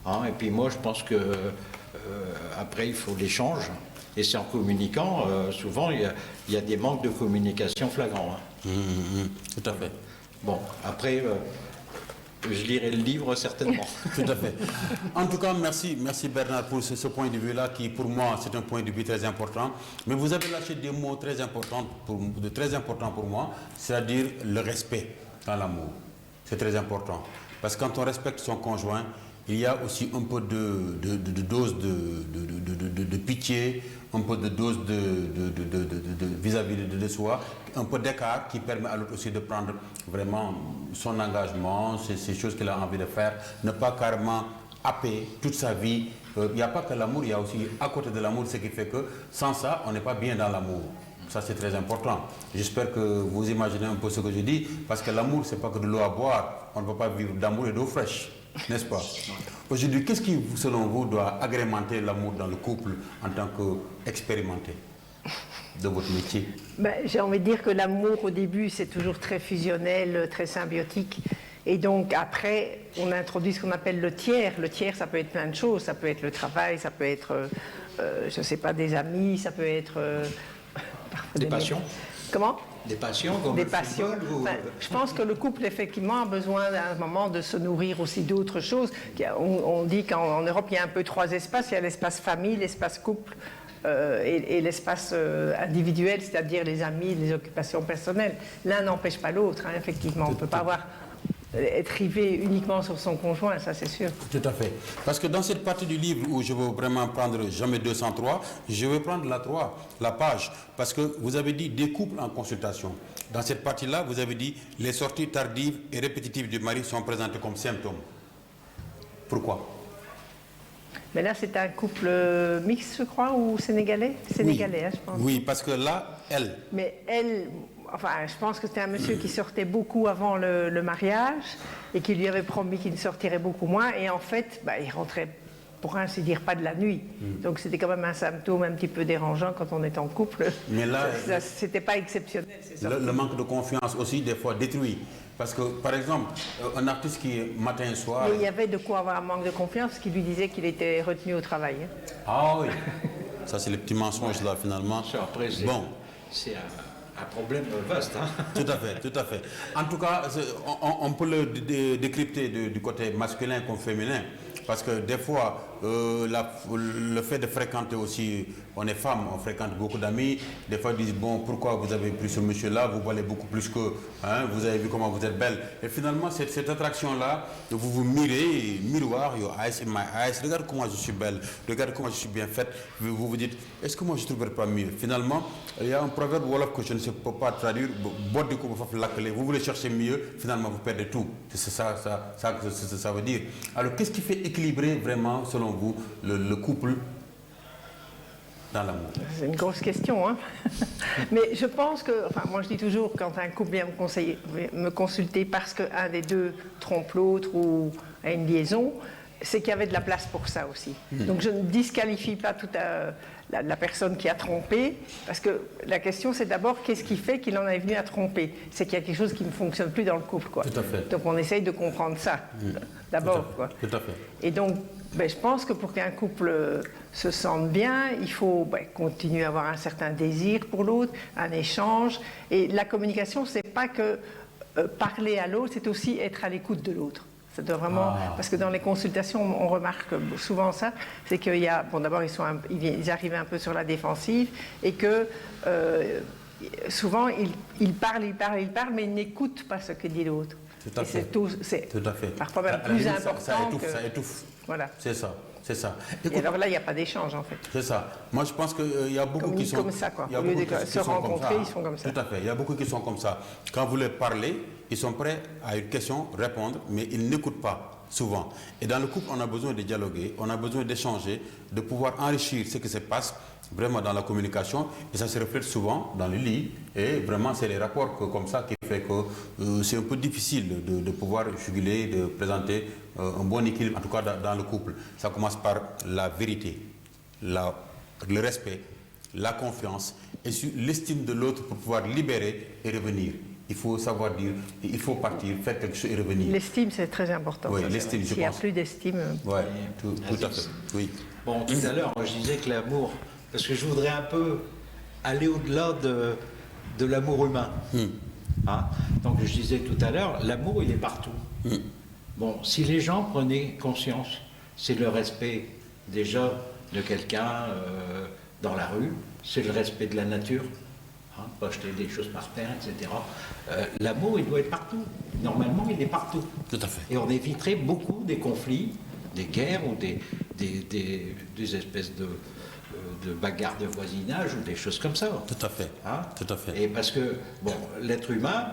hein, et puis moi je pense que après il faut l'échange, et c'est en communiquant, souvent il y a des manques de communication flagrants. Hein. Tout à fait. Bon, après, je lirai le livre certainement. Tout à fait. En tout cas, merci Bernard pour ce point de vue-là qui, pour moi, c'est un point de vue très important. Mais vous avez lâché des mots très importants pour moi, c'est-à-dire le respect dans l'amour. C'est très important. Parce que quand on respecte son conjoint, il y a aussi un peu de dose de pitié, un peu de dose vis-à-vis de soi, un peu d'écart qui permet à l'autre aussi de prendre vraiment son engagement, ces choses qu'il a envie de faire, ne pas carrément happer toute sa vie. Il n'y a pas que l'amour, il y a aussi à côté de l'amour ce qui fait que sans ça, on n'est pas bien dans l'amour. Ça, c'est très important. J'espère que vous imaginez un peu ce que je dis, parce que l'amour, c'est pas que de l'eau à boire. On ne peut pas vivre d'amour et d'eau fraîche, n'est-ce pas? Aujourd'hui, qu'est-ce qui, selon vous, doit agrémenter l'amour dans le couple en tant qu'expérimenté de votre métier? J'ai envie de dire que l'amour, au début, c'est toujours très fusionnel, très symbiotique. Et donc, après, on introduit ce qu'on appelle le tiers. Le tiers, ça peut être plein de choses. Ça peut être le travail, ça peut être, je ne sais pas, des amis, ça peut être... Des passions. Comment? Des passions comme des le passions. football ou... Je pense que le couple, effectivement, a besoin à un moment de se nourrir aussi d'autres choses. On dit qu'en Europe, il y a un peu 3 espaces. Il y a l'espace famille, l'espace couple et l'espace individuel, c'est-à-dire les amis, les occupations personnelles. L'un n'empêche pas l'autre, hein, effectivement. On ne peut pas être rivé uniquement sur son conjoint, ça c'est sûr. Tout à fait. Parce que dans cette partie du livre où je veux vraiment prendre jamais 203, je vais prendre la page. Parce que vous avez dit des couples en consultation. Dans cette partie-là, vous avez dit les sorties tardives et répétitives du mari sont présentées comme symptômes. Pourquoi? Mais là, c'est un couple mixte, je crois, ou sénégalais? Sénégalais, oui. Hein, je pense. Oui, parce que là, elle... Mais elle... Enfin, je pense que c'était un monsieur qui sortait beaucoup avant le mariage et qui lui avait promis qu'il ne sortirait beaucoup moins. Et en fait, il rentrait, pour ainsi dire, pas de la nuit. Donc c'était quand même un symptôme un petit peu dérangeant quand on est en couple. Mais là, c'était pas exceptionnel. Le manque de confiance aussi, des fois, détruit. Parce que, par exemple, un artiste qui est matin et soir... Mais il y avait de quoi avoir un manque de confiance, parce qu'il lui disait qu'il était retenu au travail. Ah oui. Ça, c'est les petits mensonges, là, finalement. Après, c'est un problème vaste. Hein. Tout à fait, tout à fait. En tout cas, on peut le décrypter du côté masculin comme féminin. Parce que des fois, le fait de fréquenter aussi, on est femme, on fréquente beaucoup d'amis. Des fois, ils disent, bon, pourquoi vous avez pris ce monsieur-là, vous valez beaucoup plus que, hein, vous avez vu comment vous êtes belle. Et finalement, cette attraction-là, vous vous mirez, miroir, your eyes in my eyes, regarde comment je suis belle, regarde comment je suis bien faite. Vous vous dites, est-ce que moi je ne trouverais pas mieux? Finalement, il y a un proverbe wolof que je ne sais pas traduire, vous voulez chercher mieux, finalement vous perdez tout. C'est ça que ça veut dire. Alors, qu'est-ce qui fait équilibrer vraiment, selon vous, le couple dans l'amour? C'est une grosse question, hein. Mais je pense que, enfin, moi je dis toujours, quand un couple vient me consulter parce qu'un des deux trompe l'autre ou a une liaison, c'est qu'il y avait de la place pour ça aussi. Donc je ne disqualifie pas toute la personne qui a trompé, parce que la question c'est d'abord qu'est-ce qui fait qu'il en est venu à tromper. C'est qu'il y a quelque chose qui ne fonctionne plus dans le couple, quoi. Tout à fait. Donc on essaye de comprendre ça, d'abord, quoi. Tout à fait. Et donc, je pense que pour qu'un couple se sente bien, il faut continuer à avoir un certain désir pour l'autre, un échange. Et la communication, c'est pas que parler à l'autre, c'est aussi être à l'écoute de l'autre. Ça doit vraiment, parce que dans les consultations, on remarque souvent ça, c'est qu'il y a, bon, d'abord ils arrivent un peu sur la défensive et que souvent ils parlent, mais ils n'écoutent pas ce que dit l'autre. Tout à fait. C'est tout à fait. Parfois même plus important. Ça étouffe. Voilà. C'est ça. C'est ça. Écoute, et alors là, il n'y a pas d'échange, en fait. C'est ça. Moi, je pense qu'il y a beaucoup qui sont comme ça, quoi. Il y a Au lieu beaucoup de se rencontrer, ils sont comme ça. Tout à fait. Il y a beaucoup qui sont comme ça. Quand vous leur parlez, ils sont prêts à une question, répondre, mais ils n'écoutent pas, souvent. Et dans le couple, on a besoin de dialoguer, on a besoin d'échanger, de pouvoir enrichir ce qui se passe vraiment dans la communication. Et ça se reflète souvent dans le lit. Et vraiment, c'est les rapports comme ça qui fait que c'est un peu difficile de pouvoir juguler, de présenter un bon équilibre, en tout cas dans le couple. Ça commence par la vérité, le respect, la confiance et l'estime de l'autre pour pouvoir libérer et revenir. Il faut savoir dire, il faut partir, faire quelque chose et revenir. L'estime, c'est très important. Oui, l'estime, je pense. S'il n'y a plus d'estime... Oui, tout à fait. Oui. Bon, tout à l'heure, je disais que l'amour, parce que je voudrais un peu aller au-delà de l'amour humain. Hein? Donc, je disais tout à l'heure, l'amour, il est partout. Bon, si les gens prenaient conscience, c'est le respect déjà de quelqu'un dans la rue, c'est le respect de la nature, hein, pas jeter des choses par terre, etc. L'amour, il doit être partout. Normalement, il est partout. Tout à fait. Et on éviterait beaucoup des conflits, des guerres ou des espèces de bagarres de voisinage ou des choses comme ça. Tout à fait. Hein? Tout à fait. Et parce que, bon, l'être humain,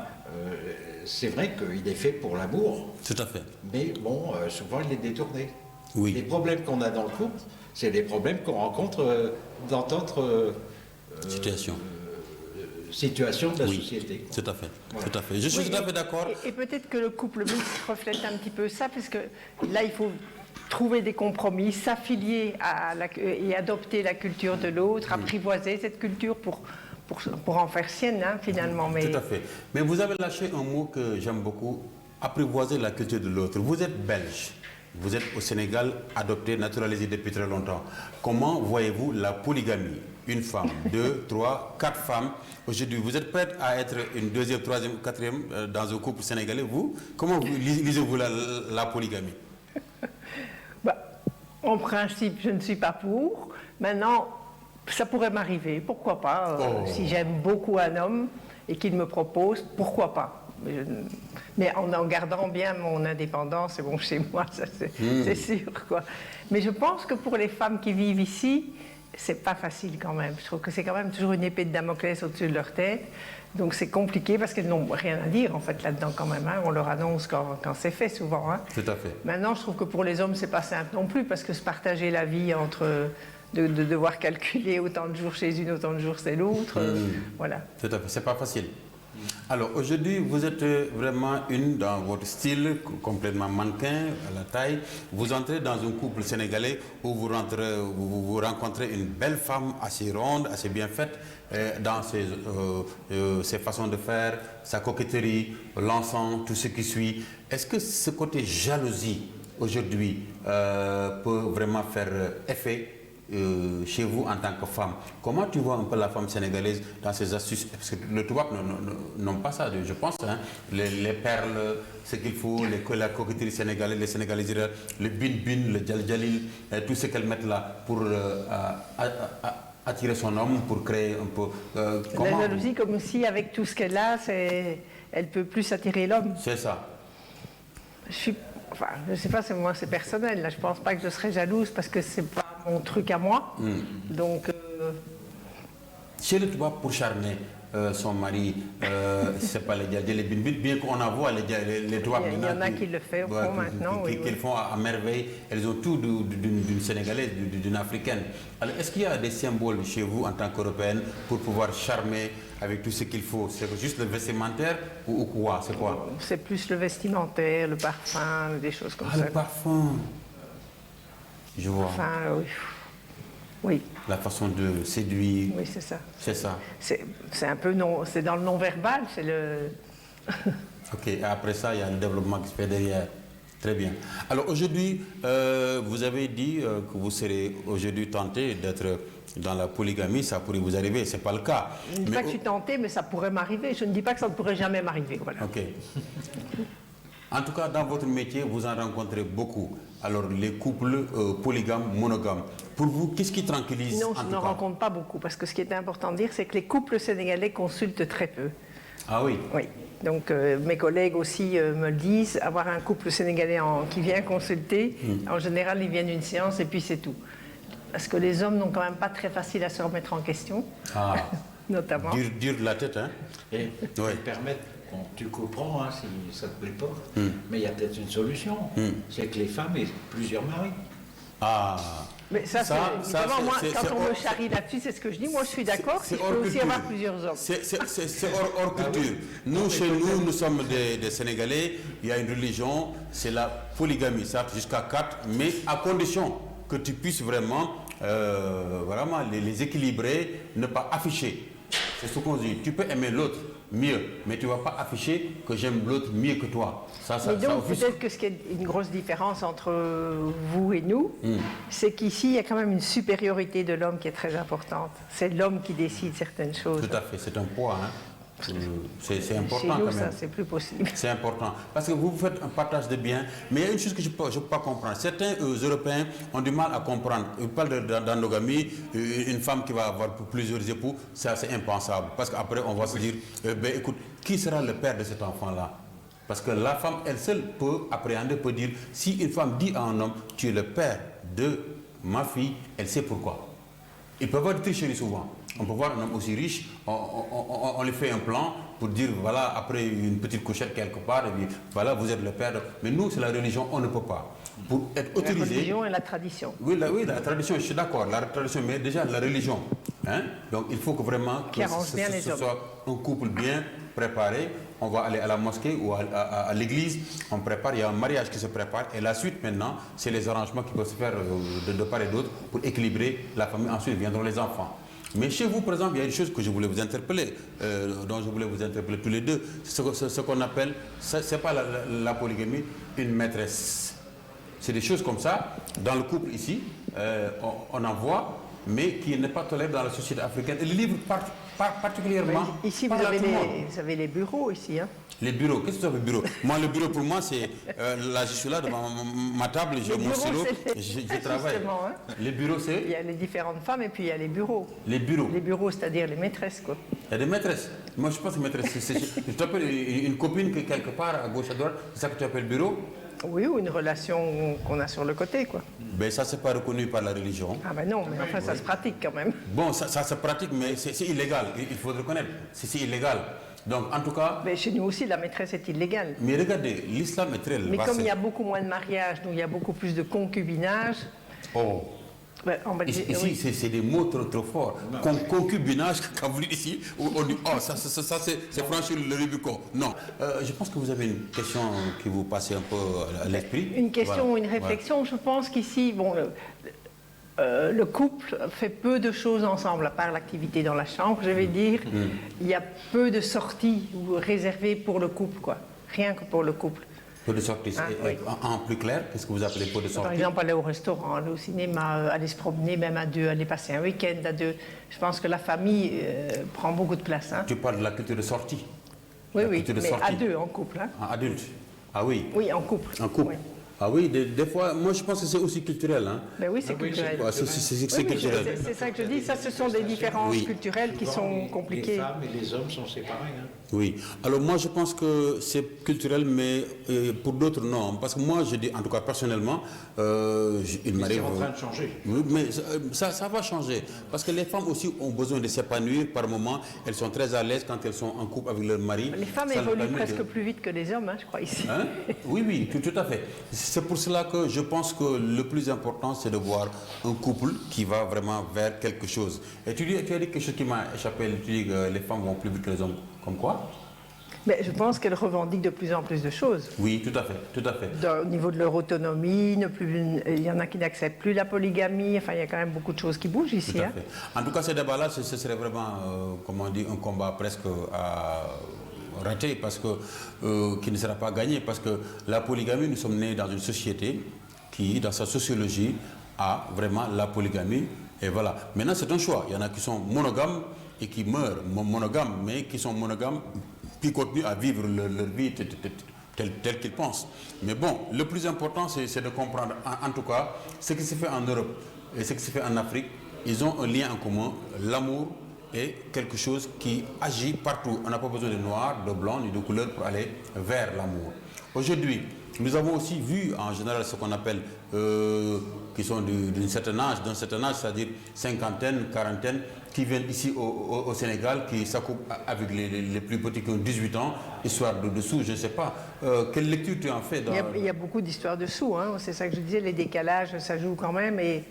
c'est vrai qu'il est fait pour l'amour. Tout à fait. Mais bon, souvent il est détourné. Oui. Les problèmes qu'on a dans le couple, c'est des problèmes qu'on rencontre dans d'autres situation de la Oui, société. tout à fait. Voilà. Tout à fait. Je suis tout à fait d'accord. Et peut-être que le couple mixte reflète un petit peu ça, parce que là, il faut trouver des compromis, s'affilier et adopter la culture de l'autre, apprivoiser cette culture pour en faire sienne, hein, finalement. Mais... Tout à fait. Mais vous avez lâché un mot que j'aime beaucoup, apprivoiser la culture de l'autre. Vous êtes belge, vous êtes au Sénégal, adopté, naturalisé depuis très longtemps. Comment voyez-vous la polygamie? Une femme, 2, 3, 4 femmes. Aujourd'hui, vous êtes prête à être une deuxième, troisième, quatrième dans un couple sénégalais, vous? Comment lisez-vous la polygamie? En principe, je ne suis pas pour. Maintenant, ça pourrait m'arriver. Pourquoi pas? Si j'aime beaucoup un homme et qu'il me propose, pourquoi pas? Mais en gardant bien mon indépendance, c'est bon chez moi, ça c'est sûr, quoi. Mais je pense que pour les femmes qui vivent ici, c'est pas facile quand même. Je trouve que c'est quand même toujours une épée de Damoclès au-dessus de leur tête. Donc c'est compliqué parce qu'elles n'ont rien à dire en fait là-dedans quand même. Hein. On leur annonce quand c'est fait souvent. Hein. Tout à fait. Maintenant, je trouve que pour les hommes, c'est pas simple non plus parce que se partager la vie entre de devoir calculer autant de jours chez une, autant de jours chez l'autre, voilà. Tout à fait. C'est pas facile. Alors aujourd'hui, vous êtes vraiment une dans votre style, complètement mannequin à la taille. Vous entrez dans un couple sénégalais où vous rencontrez une belle femme assez ronde, assez bien faite, dans ses façons de faire, sa coquetterie, l'encens, tout ce qui suit. Est-ce que ce côté jalousie aujourd'hui peut vraiment faire effet chez vous en tant que femme? Comment tu vois un peu la femme sénégalaise dans ses astuces? Parce que le Toubac n'ont pas ça, je pense. Hein. Les perles, ce qu'il faut, la coquetterie sénégalaise, les Sénégalais, le bin-bin, le djal-djalil, tout ce qu'elles mettent là pour attirer son homme, pour créer un peu... la jalousie, comme si avec tout ce qu'elle a, elle peut plus attirer l'homme. C'est ça. Je ne sais pas, moi c'est personnel. Là, je ne pense pas que je serais jalouse parce que c'est pas mon truc à moi. Donc. Chez le Toubac, pour charmer son mari, c'est pas les bin-bin, bien qu'on en voit les Toubac. Il y en a qui le font maintenant. Qui le font à merveille. Elles ont tout d'une Sénégalaise, d'une Africaine. Alors, est-ce qu'il y a des symboles chez vous en tant qu'Européenne pour pouvoir charmer avec tout ce qu'il faut? C'est juste le vestimentaire ou quoi? C'est quoi? C'est plus le vestimentaire, le parfum, des choses comme ça. Le parfum. Je vois. Enfin, oui. La façon de séduire. Oui, c'est ça. C'est ça. C'est un peu c'est dans le non-verbal, c'est le... Ok, et après ça, il y a le développement qui se fait derrière. Très bien. Alors aujourd'hui, vous avez dit que vous serez aujourd'hui tenté d'être dans la polygamie, ça pourrait vous arriver, ce n'est pas le cas. Je ne dis pas que je suis tentée, mais ça pourrait m'arriver. Je ne dis pas que ça ne pourrait jamais m'arriver. Voilà. Ok. En tout cas, dans votre métier, vous en rencontrez beaucoup. Alors, les couples polygames, monogames. Pour vous, qu'est-ce qui tranquillise? Non, je n'en rencontre pas beaucoup, parce que ce qui est important de dire, c'est que les couples sénégalais consultent très peu. Ah oui? Oui. Donc, mes collègues aussi me le disent, avoir un couple sénégalais qui vient consulter, en général, ils viennent une séance et puis c'est tout. Parce que les hommes n'ont quand même pas très facile à se remettre en question, notamment. Dur de la tête, hein? Et permettre, bon, tu comprends hein, si ça ne te plaît pas, mais il y a peut-être une solution, c'est que les femmes aient plusieurs maris. Ah. Mais évidemment, moi, quand on me charrie là-dessus, c'est ce que je dis. Moi, je suis d'accord, si je peux aussi avoir plusieurs hommes. C'est hors culture. Nous, chez nous, nous sommes des Sénégalais, il y a une religion, c'est la polygamie, ça jusqu'à 4, mais à condition que tu puisses vraiment les équilibrer, ne pas afficher. C'est ce qu'on dit. Tu peux aimer l'autre mieux, mais tu ne vas pas afficher que j'aime l'autre mieux que toi. Mais donc, peut-être que ce qui est une grosse différence entre vous et nous, c'est qu'ici, il y a quand même une supériorité de l'homme qui est très importante. C'est l'homme qui décide certaines choses. Tout à fait, c'est un poids. Hein. C'est important chez nous, quand même. ça, c'est plus possible. C'est important. Parce que vous faites un partage de biens, mais il y a une chose que je ne peux pas comprendre. Certains Européens ont du mal à comprendre. Ils parlent d'endogamie, une femme qui va avoir plusieurs époux, c'est assez impensable. Parce qu'après, on va se dire, écoute, qui sera le père de cet enfant-là? Parce que la femme, elle seule, peut appréhender, peut dire, si une femme dit à un homme, tu es le père de ma fille, elle sait pourquoi. Ils peuvent être tricheries souvent. On peut voir un homme aussi riche, on lui fait un plan pour dire, voilà, après une petite couchette quelque part, et puis, voilà, vous êtes le père. Mais nous, c'est la religion, on ne peut pas. Pour être autorisé... La religion et la tradition. Oui, la tradition, je suis d'accord, la tradition, mais déjà la religion. Hein? Donc il faut que vraiment que ce soit un couple bien préparé. On va aller à la mosquée ou à l'église, on prépare, il y a un mariage qui se prépare et la suite maintenant, c'est les arrangements qui peuvent se faire de part et d'autre pour équilibrer la famille. Ensuite viendront les enfants. Mais chez vous, par exemple, il y a une chose que je voulais vous interpeller, dont je voulais vous interpeller tous les deux, ce qu'on appelle, c'est pas la polygamie, une maîtresse. C'est des choses comme ça, dans le couple ici, on en voit, mais qui n'est pas toléré dans la société africaine. Et le livre particulièrement... Mais ici, vous avez les bureaux ici. Hein. Les bureaux, qu'est-ce que ça veut bureau? Moi, le bureau pour moi, c'est... là, je suis là devant ma table, j'ai mon stylo, je travaille. Hein. Les bureaux, c'est... Il y a les différentes femmes et puis il y a les bureaux. Les bureaux? Les bureaux, c'est-à-dire les maîtresses, quoi. Il y a des maîtresses. Moi, je pense que maîtresse, je t'appelle une copine qui quelque part, à gauche, à droite, c'est ça que tu appelles bureau? Oui, ou une relation qu'on a sur le côté, quoi. Ben ça, c'est pas reconnu par la religion. Ah ben non, mais enfin, ça se pratique quand même. Bon, ça se pratique, mais c'est illégal. Il faut le reconnaître. C'est illégal. Donc, en tout cas... Mais chez nous aussi, la maîtresse est illégale. Mais regardez, l'islam est très... Mais comme il y a beaucoup moins de mariages, donc il y a beaucoup plus de concubinage... Oh. Ouais, ici, oui. c'est des mots trop forts. Concubinage, quand vous dites ici, on dit, oh, ça c'est franchir le Rubicon. Non. Je pense que vous avez une question qui vous passe un peu à l'esprit. Une question, voilà. Une réflexion. Voilà. Je pense qu'ici, bon, le couple fait peu de choses ensemble, à part l'activité dans la chambre, je vais dire. Il y a peu de sorties réservées pour le couple, quoi. Rien que pour le couple. Peu de sorties. Oui. En plus clair, qu'est-ce que vous appelez peu de sorties? Par exemple, aller au restaurant, aller au cinéma, aller se promener même à deux, aller passer un week-end à deux. Je pense que la famille prend beaucoup de place. Hein. Tu parles de la culture de sortie? Oui, mais à deux, en couple. Hein. En adulte? Ah oui? Oui, en couple. En couple. Oui. Ah oui, des fois, moi je pense que c'est aussi culturel. Hein. Ben oui, c'est culturel. C'est culturel. C'est ça que je dis, ça ce sont des différences culturelles qui sont compliquées. Les femmes et les hommes sont séparés. Hein. Oui, alors moi je pense que c'est culturel, mais pour d'autres non. Parce que moi je dis, en tout cas personnellement, il m'arrive... C'est en train de changer. Oui, mais ça va changer. Parce que les femmes aussi ont besoin de s'épanouir par moment. Elles sont très à l'aise quand elles sont en couple avec leur mari. Les femmes évoluent presque plus vite que les hommes, hein, je crois, ici. Hein? Oui, tout à fait. C'est pour cela que je pense que le plus important, c'est de voir un couple qui va vraiment vers quelque chose. Et tu as dit quelque chose qui m'a échappé. Tu dis que les femmes vont plus vite que les hommes. Comme quoi? Mais je pense qu'elles revendiquent de plus en plus de choses. Oui, tout à fait. Au niveau de leur autonomie, il y en a qui n'acceptent plus la polygamie. Enfin, il y a quand même beaucoup de choses qui bougent ici. Tout à fait. En tout cas, ces débats-là, ce serait vraiment, comment on dit, un combat presque à raté, parce que qui ne sera pas gagné, parce que la polygamie, nous sommes nés dans une société qui, dans sa sociologie, a vraiment la polygamie. Et voilà. Maintenant, c'est un choix. Il y en a qui sont monogames et qui meurent monogames, mais qui sont monogames, qui continuent à vivre leur vie telle qu'ils pensent. Mais bon, le plus important, c'est de comprendre, en tout cas, ce qui se fait en Europe et ce qui se fait en Afrique. Ils ont un lien en commun, l'amour est quelque chose qui agit partout. On n'a pas besoin de noir, de blanc, ni de couleur pour aller vers l'amour. Aujourd'hui, nous avons aussi vu en général ce qu'on appelle, qui sont d'un certain âge, c'est-à-dire cinquantaine, quarantaine, qui viennent ici au Sénégal, qui s'accouplent avec les plus petits qui ont 18 ans, histoire de dessous, je ne sais pas. Quelle lecture tu en fais dans... Il y a beaucoup d'histoires dessous, hein. C'est ça que je disais, les décalages, ça joue quand même. Et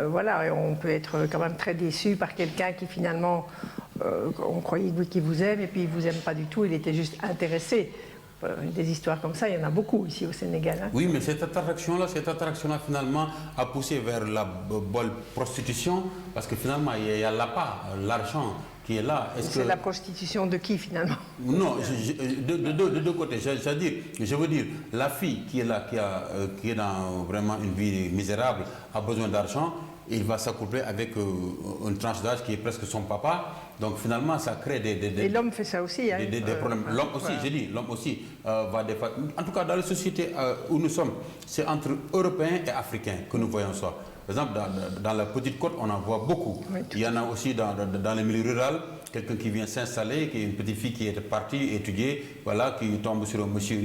voilà, on peut être quand même très déçu par quelqu'un qui finalement, on croyait qu'il vous aime et puis il ne vous aime pas du tout, il était juste intéressé. Des histoires comme ça, il y en a beaucoup ici au Sénégal. Hein. Oui, mais cette attraction-là, finalement a poussé vers la bonne prostitution, parce que finalement, il n'y a là pas l'argent qui est là. C'est la prostitution de qui finalement? Non, de deux côtés. Je veux dire, la fille qui est là, qui est dans vraiment une vie misérable, a besoin d'argent. Il va s'accoupler avec une tranche d'âge qui est presque son papa. Donc finalement, ça crée des et l'homme fait ça aussi. Hein, des problèmes. L'homme aussi, j'ai dit, l'homme aussi va des fois... En tout cas, dans les sociétés où nous sommes, c'est entre Européens et Africains que nous voyons ça. Par exemple, dans la petite côte, on en voit beaucoup. Oui, il y en a aussi dans les milieux ruraux, quelqu'un qui vient s'installer, qui est une petite fille qui est partie étudier, voilà, qui tombe sur un monsieur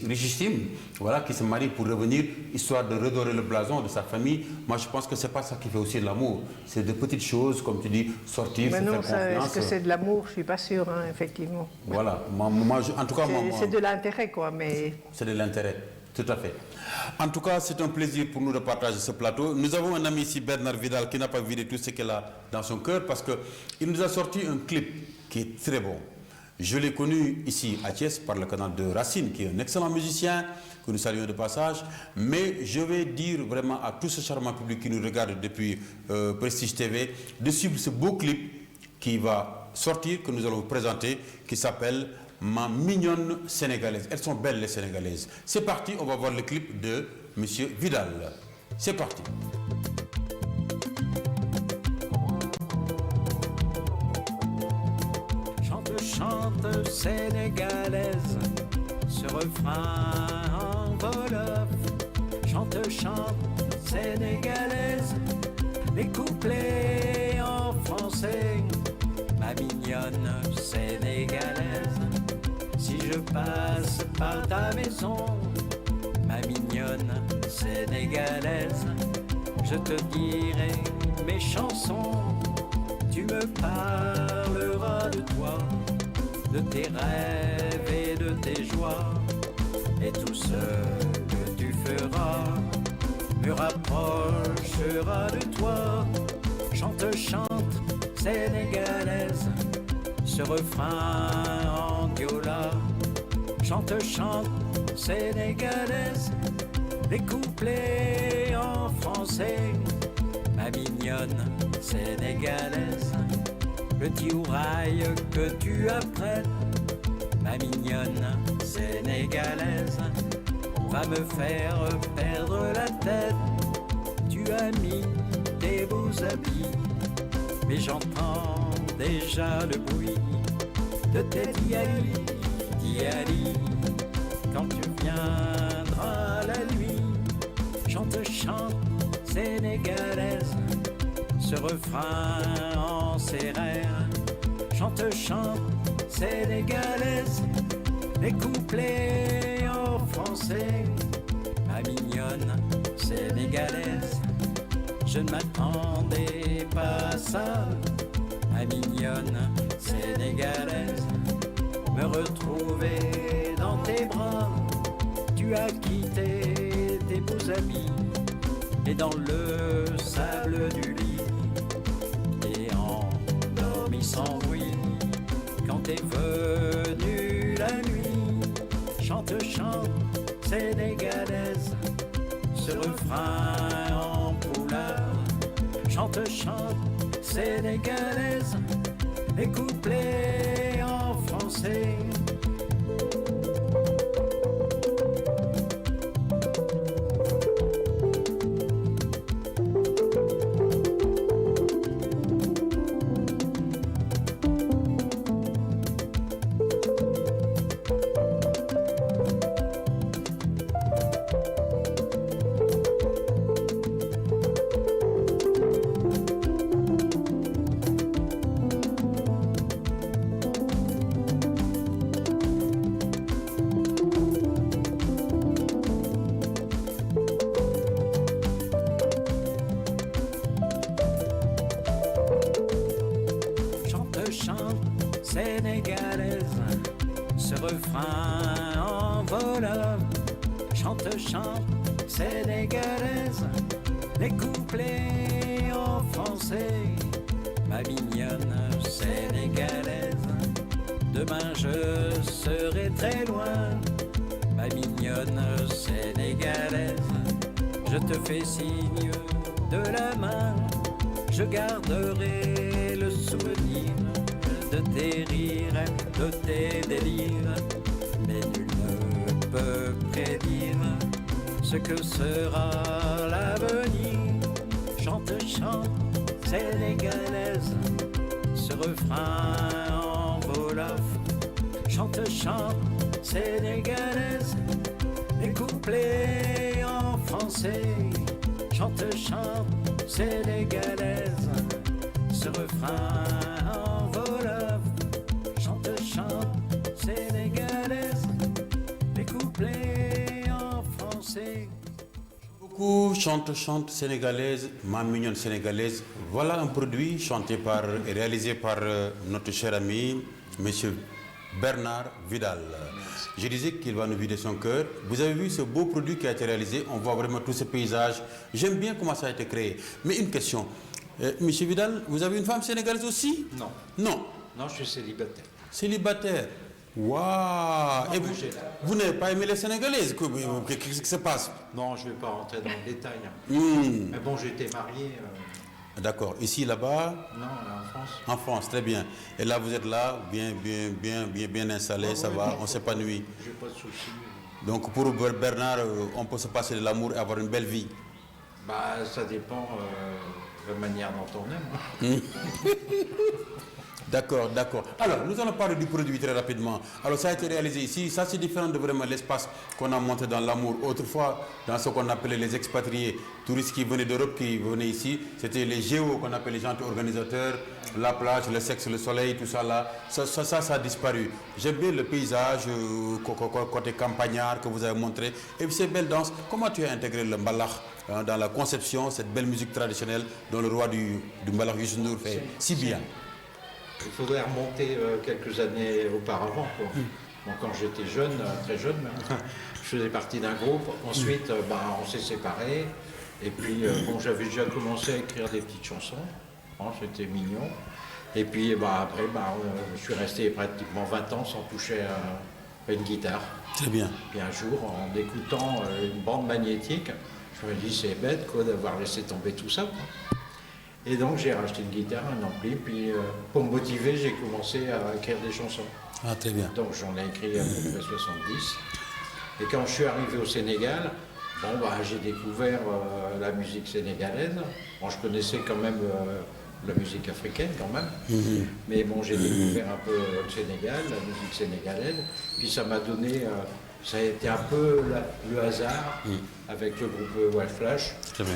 richissime, voilà, qui se marie pour revenir, histoire de redorer le blason de sa famille. Moi, je pense que c'est pas ça qui fait aussi de l'amour. C'est de petites choses, comme tu dis, sortir, mais se non, faire confiance. Est-ce que c'est de l'amour? Je suis pas sûre, hein, effectivement. Voilà. Moi, en tout cas, c'est de l'intérêt, quoi, mais... C'est de l'intérêt. Tout à fait. En tout cas, c'est un plaisir pour nous de partager ce plateau. Nous avons un ami ici, Bernard Vidal, qui n'a pas vidé tout ce qu'elle a dans son cœur parce qu'il nous a sorti un clip qui est très bon. Je l'ai connu ici à Thiès par le canal de Racine, qui est un excellent musicien, que nous saluons de passage. Mais je vais dire vraiment à tout ce charmant public qui nous regarde depuis Prestige TV de suivre ce beau clip qui va sortir, que nous allons vous présenter, qui s'appelle Ma mignonne sénégalaise. Elles sont belles les sénégalaises. C'est parti, on va voir le clip de Monsieur Vidal. C'est parti. Chante sénégalaise, ce refrain en wolof. Chante sénégalaise, les couplets en français. Ma mignonne sénégalaise, si je passe par ta maison, ma mignonne sénégalaise, je te dirai mes chansons. Tu me parleras de toi, de tes rêves et de tes joies, et tout ce que tu feras me rapprochera de toi. Chante sénégalaise, ce refrain en diola. Chante sénégalaise, les couplets en français. Ma mignonne sénégalaise, le tiouraille que tu apprêtes, ma mignonne sénégalaise, va me faire perdre la tête. Tu as mis tes beaux habits, mais j'entends déjà le bruit de tes diali. Quand tu viendras la nuit, chante sénégalaise, ce refrain en sérère. Chante sénégalaise, les couplets en français. Ma mignonne sénégalaise, je ne m'attendais pas à ça. Ma mignonne sénégalaise, me retrouver dans tes bras. Tu as quitté tes beaux habits et dans le sable du lit, et endormi sans bruit. Quand t'es venu la nuit, chante sénégalaise, ce refrain en poulard. Chante sénégalaise, les couplets en français. Sénégalaise, ce refrain en wolof. Chante sénégalaise, les couplets en français. Ma mignonne sénégalaise, demain je serai très loin. Ma mignonne sénégalaise, je te fais signe de la main. Je garderai le souvenir de tes rires, de tes délires, mais nul ne peut prédire ce que sera l'avenir. Chante sénégalaise, ce refrain en wolof. Chante sénégalaise, les couplets en français. Chante sénégalaise, ce refrain en wolof. Chante sénégalaise, les couplets en français. Beaucoup chante sénégalaise, ma mignonne sénégalaise. Voilà un produit chanté par et réalisé par notre cher ami, monsieur Bernard Vidal. Je disais qu'il va nous vider son cœur. Vous avez vu ce beau produit qui a été réalisé. On voit vraiment tous ces paysages. J'aime bien comment ça a été créé. Mais une question. Monsieur Vidal, vous avez une femme sénégalaise aussi? Non. Non. Non, je suis célibataire. Célibataire. Waouh! Et vous n'avez pas aimé les Sénégalaises? Qu'est-ce qui se passe? Non, je ne vais pas rentrer dans le détail. Mais bon, j'étais marié. D'accord. Ici, là-bas? Non, là, en France. En France, très bien. Et là, vous êtes là, bien installé, ça va, on s'épanouit. J'ai pas de soucis. Donc pour Bernard, on peut se passer de l'amour et avoir une belle vie. Bah, ça dépend de la manière dont on aime. D'accord, d'accord. Alors, nous allons parler du produit très rapidement. Alors, ça a été réalisé ici. Ça, c'est différent de vraiment l'espace qu'on a monté dans l'amour. Autrefois, dans ce qu'on appelait les expatriés, touristes qui venaient d'Europe, qui venaient ici, c'était les géos qu'on appelait les gens organisateurs, la plage, le sexe, le soleil, tout ça là. Ça a disparu. J'aime bien le paysage, côté campagnard que vous avez montré. Et puis ces belles danses. Comment tu as intégré le mbalakh dans la conception, cette belle musique traditionnelle dont le roi du mbalakh, Youssou N'Dour, fait si bien? Il faudrait remonter quelques années auparavant. Bon, quand j'étais jeune, très jeune, je faisais partie d'un groupe. Ensuite, on s'est séparés. Et puis, j'avais déjà commencé à écrire des petites chansons. C'était mignon. Et puis, après, je suis resté pratiquement 20 ans sans toucher à une guitare. Très bien. Puis un jour, en écoutant une bande magnétique, je me dis, c'est bête d'avoir laissé tomber tout ça. Et donc j'ai racheté une guitare, un ampli, puis pour me motiver, j'ai commencé à écrire des chansons. Ah, très bien. Donc j'en ai écrit à peu près 70. Et quand je suis arrivé au Sénégal, j'ai découvert la musique sénégalaise. Bon, je connaissais quand même la musique africaine quand même. Mais bon, j'ai découvert un peu le Sénégal, la musique sénégalaise. Puis ça m'a donné, ça a été un peu le hasard avec le groupe Wild Flash.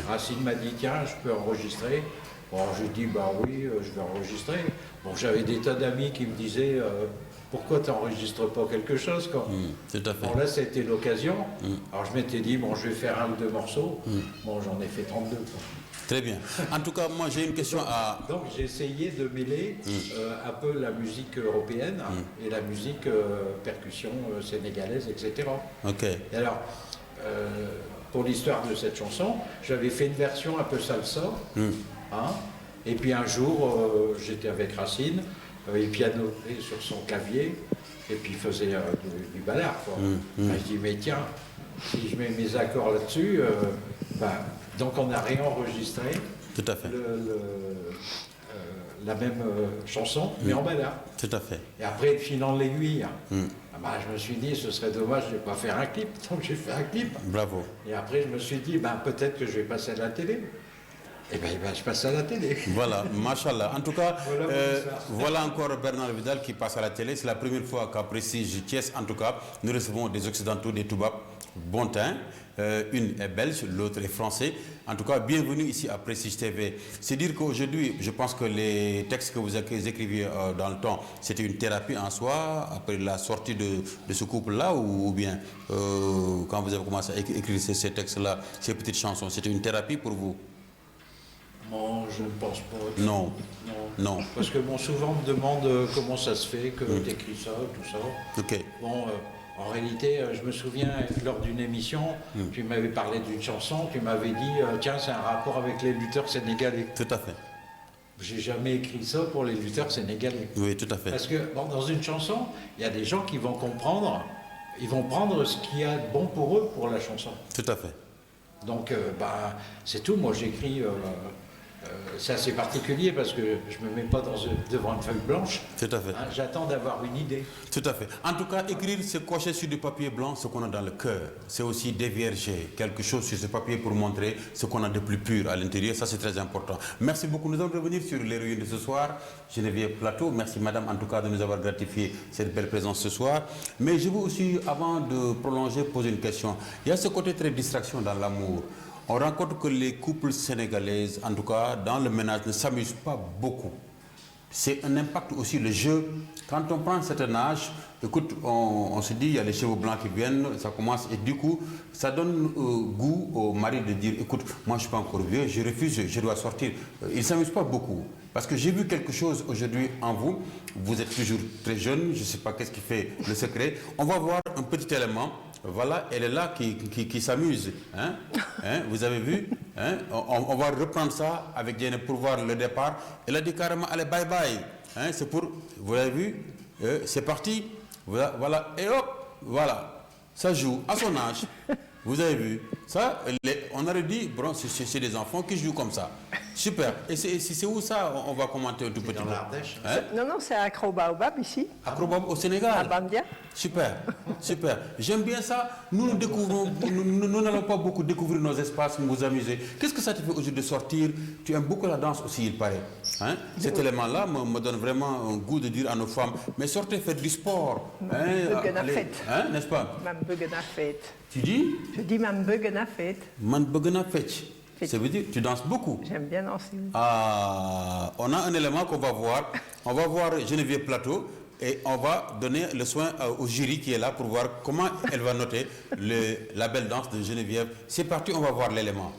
Racine m'a dit, tiens, je peux enregistrer. Bon, j'ai dit, oui, je vais enregistrer. Bon, j'avais des tas d'amis qui me disaient, pourquoi tu n'enregistres pas quelque chose quoi. Tout à fait. Bon, là, ça a été l'occasion. Alors, je m'étais dit, je vais faire 1 ou 2 morceaux. Bon, j'en ai fait 32. Quoi. Très bien. En tout cas, moi, j'ai une question à... Donc, j'ai essayé de mêler un peu la musique européenne et la musique percussion sénégalaise, etc. Ok. Et alors, pour l'histoire de cette chanson, j'avais fait une version un peu salsa. Et puis un jour, j'étais avec Racine, il pianotait sur son clavier, et puis il faisait du ballard. Je dis, mais tiens, si je mets mes accords là-dessus, donc on a réenregistré Tout à fait. la même chanson, mais en ballard. Tout à fait. Et après, filant l'aiguille, je me suis dit, ce serait dommage de ne pas faire un clip. Donc j'ai fait un clip. Bravo. Et après, je me suis dit, peut-être que je vais passer à la télé. Et je passe à la télé. Voilà, machallah. En tout cas, voilà encore Bernard Vidal qui passe à la télé. C'est la première fois qu'à Prestige Thiès, en tout cas, nous recevons des Occidentaux, des Toubabs, bon teint. Une est belge, l'autre est français. En tout cas, bienvenue ici à Prestige TV. C'est dire qu'aujourd'hui, je pense que les textes que vous écriviez dans le temps, c'était une thérapie en soi, après la sortie de ce couple-là, ou bien quand vous avez commencé à écrire ces textes-là, ces petites chansons, c'était une thérapie pour vous? Non, je ne pense pas. Non. Parce que souvent on me demande comment ça se fait que tu écris ça, tout ça. Ok. Bon, en réalité, je me souviens, lors d'une émission, tu m'avais parlé d'une chanson, tu m'avais dit, tiens, c'est un rapport avec les lutteurs sénégalais. Tout à fait. J'ai jamais écrit ça pour les lutteurs sénégalais. Oui, tout à fait. Parce que dans une chanson, il y a des gens qui vont comprendre, ils vont prendre ce qu'il y a de bon pour eux pour la chanson. Tout à fait. Donc, c'est tout. Moi, j'écris... c'est assez particulier parce que je ne me mets pas devant une feuille blanche. Tout à fait. J'attends d'avoir une idée. Tout à fait. En tout cas, écrire, c'est cocher sur du papier blanc ce qu'on a dans le cœur. C'est aussi dévierger quelque chose sur ce papier pour montrer ce qu'on a de plus pur à l'intérieur. Ça, c'est très important. Merci beaucoup. Nous allons revenir sur les réunions de ce soir. Geneviève Plateau, merci madame en tout cas de nous avoir gratifié cette belle présence ce soir. Mais je veux aussi, avant de prolonger, poser une question. Il y a ce côté très distraction dans l'amour. On rencontre que les couples sénégalaises, en tout cas dans le ménage, ne s'amusent pas beaucoup. c'est un impact aussi, le jeu. Quand on prend un certain âge, écoute, on se dit, il y a les cheveux blancs qui viennent, ça commence, et du coup, ça donne goût au mari de dire, écoute, moi je ne suis pas encore vieux, je refuse, je dois sortir. Il ne s'amuse pas beaucoup. Parce que j'ai vu quelque chose aujourd'hui en vous, vous êtes toujours très jeune, je ne sais pas qu'est-ce qui fait le secret. On va voir un petit élément, voilà, elle est là qui s'amuse. Hein? Hein? Vous avez vu? Hein? On va reprendre ça avec Diane pour voir le départ. Elle a dit carrément, allez, bye bye. Hein? C'est pour, vous l'avez vu? C'est parti. Voilà, et hop, voilà. Ça joue à son âge. Vous avez vu? Ça, on aurait dit, bon, c'est des enfants qui jouent comme ça. Super. Et c'est où ça? On va commenter un tout petit peu. Dans l'Ardèche. Hein? Non, non, c'est à Acrobaobab ici. Acrobaobab au Sénégal. À Bandia. Super, super. J'aime bien ça. Nous découvrons, nous n'allons pas beaucoup découvrir nos espaces, nous amuser. Qu'est-ce que ça te fait aujourd'hui de sortir? Tu aimes beaucoup la danse aussi, il paraît. Hein? Cet élément-là me donne vraiment un goût de dire à nos femmes, mais sortez, faites du sport. Hein, n'est-ce pas? Mam bëgg naa fête. Tu dis? Je dis mam bëgg naa fête. Man bëgg naa fecc. Ça veut dire tu danses beaucoup. J'aime bien danser. Ah, on a un élément qu'on va voir. On va voir Geneviève Plateau. Et on va donner le soin au jury qui est là pour voir comment elle va noter la belle danse de Geneviève. C'est parti, on va voir l'élément.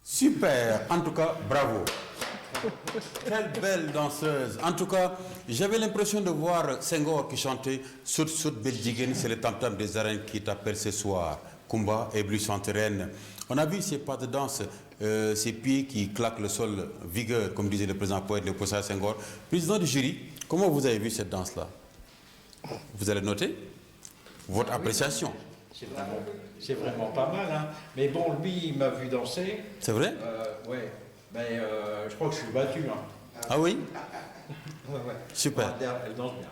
Super, en tout cas, bravo. Quelle belle danseuse. En tout cas, j'avais l'impression de voir Senghor qui chantait Sout Sout Beljigen, c'est le tam-tam des arènes qui t'appelle ce soir. Kumba et Bluchante Reine. On a vu ces pas de danse, ces pieds qui claquent le sol, vigueur, comme disait le président poète, le professeur Senghor. Président du jury, comment vous avez vu cette danse-là? Vous allez noter votre appréciation. C'est vraiment pas mal, hein. Mais bon, lui, il m'a vu danser. C'est vrai? Ouais. Mais je crois que je suis battu. Hein. Ah oui? Ouais. Super. Elle danse bien.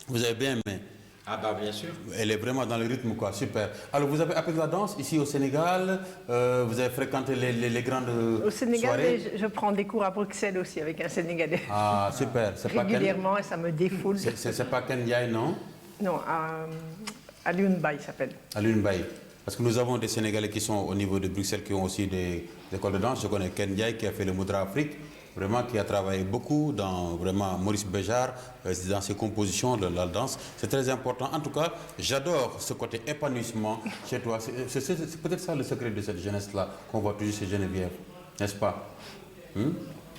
Vous avez bien aimé? Ah bah bien sûr. Elle est vraiment dans le rythme, quoi. Super. Alors, vous avez appris la danse ici au Sénégal? Vous avez fréquenté les grandes Au Sénégal, soirées? je prends des cours à Bruxelles aussi avec un Sénégalais. Ah, super. Régulièrement, et ça me défoule. C'est pas Ken Ndiaye, non? Non, à Lune-Bay, il s'appelle. À Lune-Bay. Parce que nous avons des Sénégalais qui sont au niveau de Bruxelles, qui ont aussi des écoles de danse. Je connais Ken Ndiaye qui a fait le Moudra Afrique, vraiment qui a travaillé beaucoup dans vraiment Maurice Béjart, dans ses compositions de la danse. C'est très important. En tout cas, j'adore ce côté épanouissement chez toi. C'est peut-être ça le secret de cette jeunesse-là qu'on voit toujours chez Geneviève, n'est-ce pas?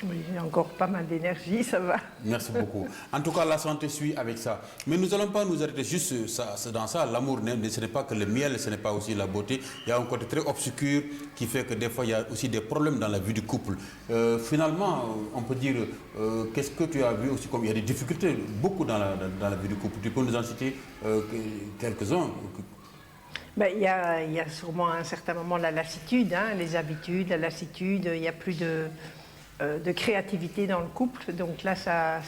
Oui, j'ai encore pas mal d'énergie, ça va. Merci beaucoup. En tout cas, la santé suit avec ça. Mais nous n'allons pas nous arrêter juste dans ça. L'amour, ce n'est pas que le miel, ce n'est pas aussi la beauté. Il y a un côté très obscur qui fait que des fois, il y a aussi des problèmes dans la vie du couple. Finalement, on peut dire, qu'est-ce que tu as vu aussi comme il y a des difficultés, beaucoup dans la vie du couple. Tu peux nous en citer quelques-uns? Ben, il y a sûrement à un certain moment la lassitude, hein, les habitudes, la lassitude, il n'y a plus de... de créativité dans le couple. Donc là, ça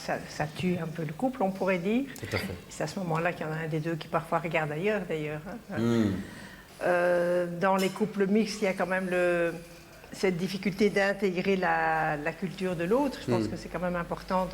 tue un peu le couple, on pourrait dire. Tout à fait. C'est à ce moment-là qu'il y en a un des deux qui parfois regarde ailleurs, d'ailleurs. Dans les couples mixtes, il y a quand même cette difficulté d'intégrer la culture de l'autre. Je pense que c'est quand même important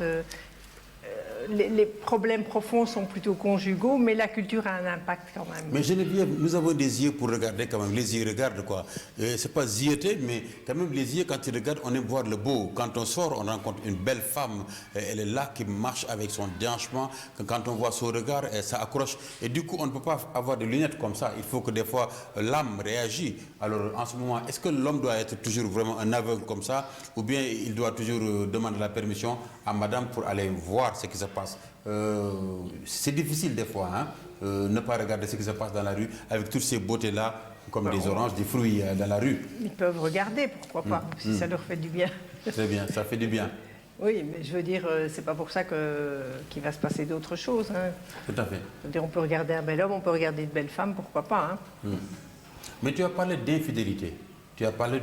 les problèmes profonds sont plutôt conjugaux, mais la culture a un impact quand même. Mais Geneviève, nous avons des yeux pour regarder quand même. Les yeux regardent quoi. C'est pas zioter, mais quand même les yeux, quand ils regardent, on aime voir le beau. Quand on sort, on rencontre une belle femme. Elle est là qui marche avec son déhanchement. Quand on voit son regard, ça accroche. Et du coup, on ne peut pas avoir des lunettes comme ça. Il faut que des fois, l'âme réagisse. Alors, en ce moment, est-ce que l'homme doit être toujours vraiment un aveugle comme ça, ou bien il doit toujours demander la permission à madame pour aller voir ce qui se passe? C'est difficile des fois, hein, ne pas regarder ce qui se passe dans la rue avec toutes ces beautés-là, comme des oranges, des fruits dans la rue. Ils peuvent regarder, pourquoi pas, si ça leur fait du bien. Très bien, ça fait du bien. Oui, mais je veux dire, c'est pas pour ça qu'il va se passer d'autres choses. Hein. Tout à fait. Je veux dire, on peut regarder un bel homme, on peut regarder une belle femme, pourquoi pas. Hein. Mais tu as parlé d'infidélité. Tu as parlé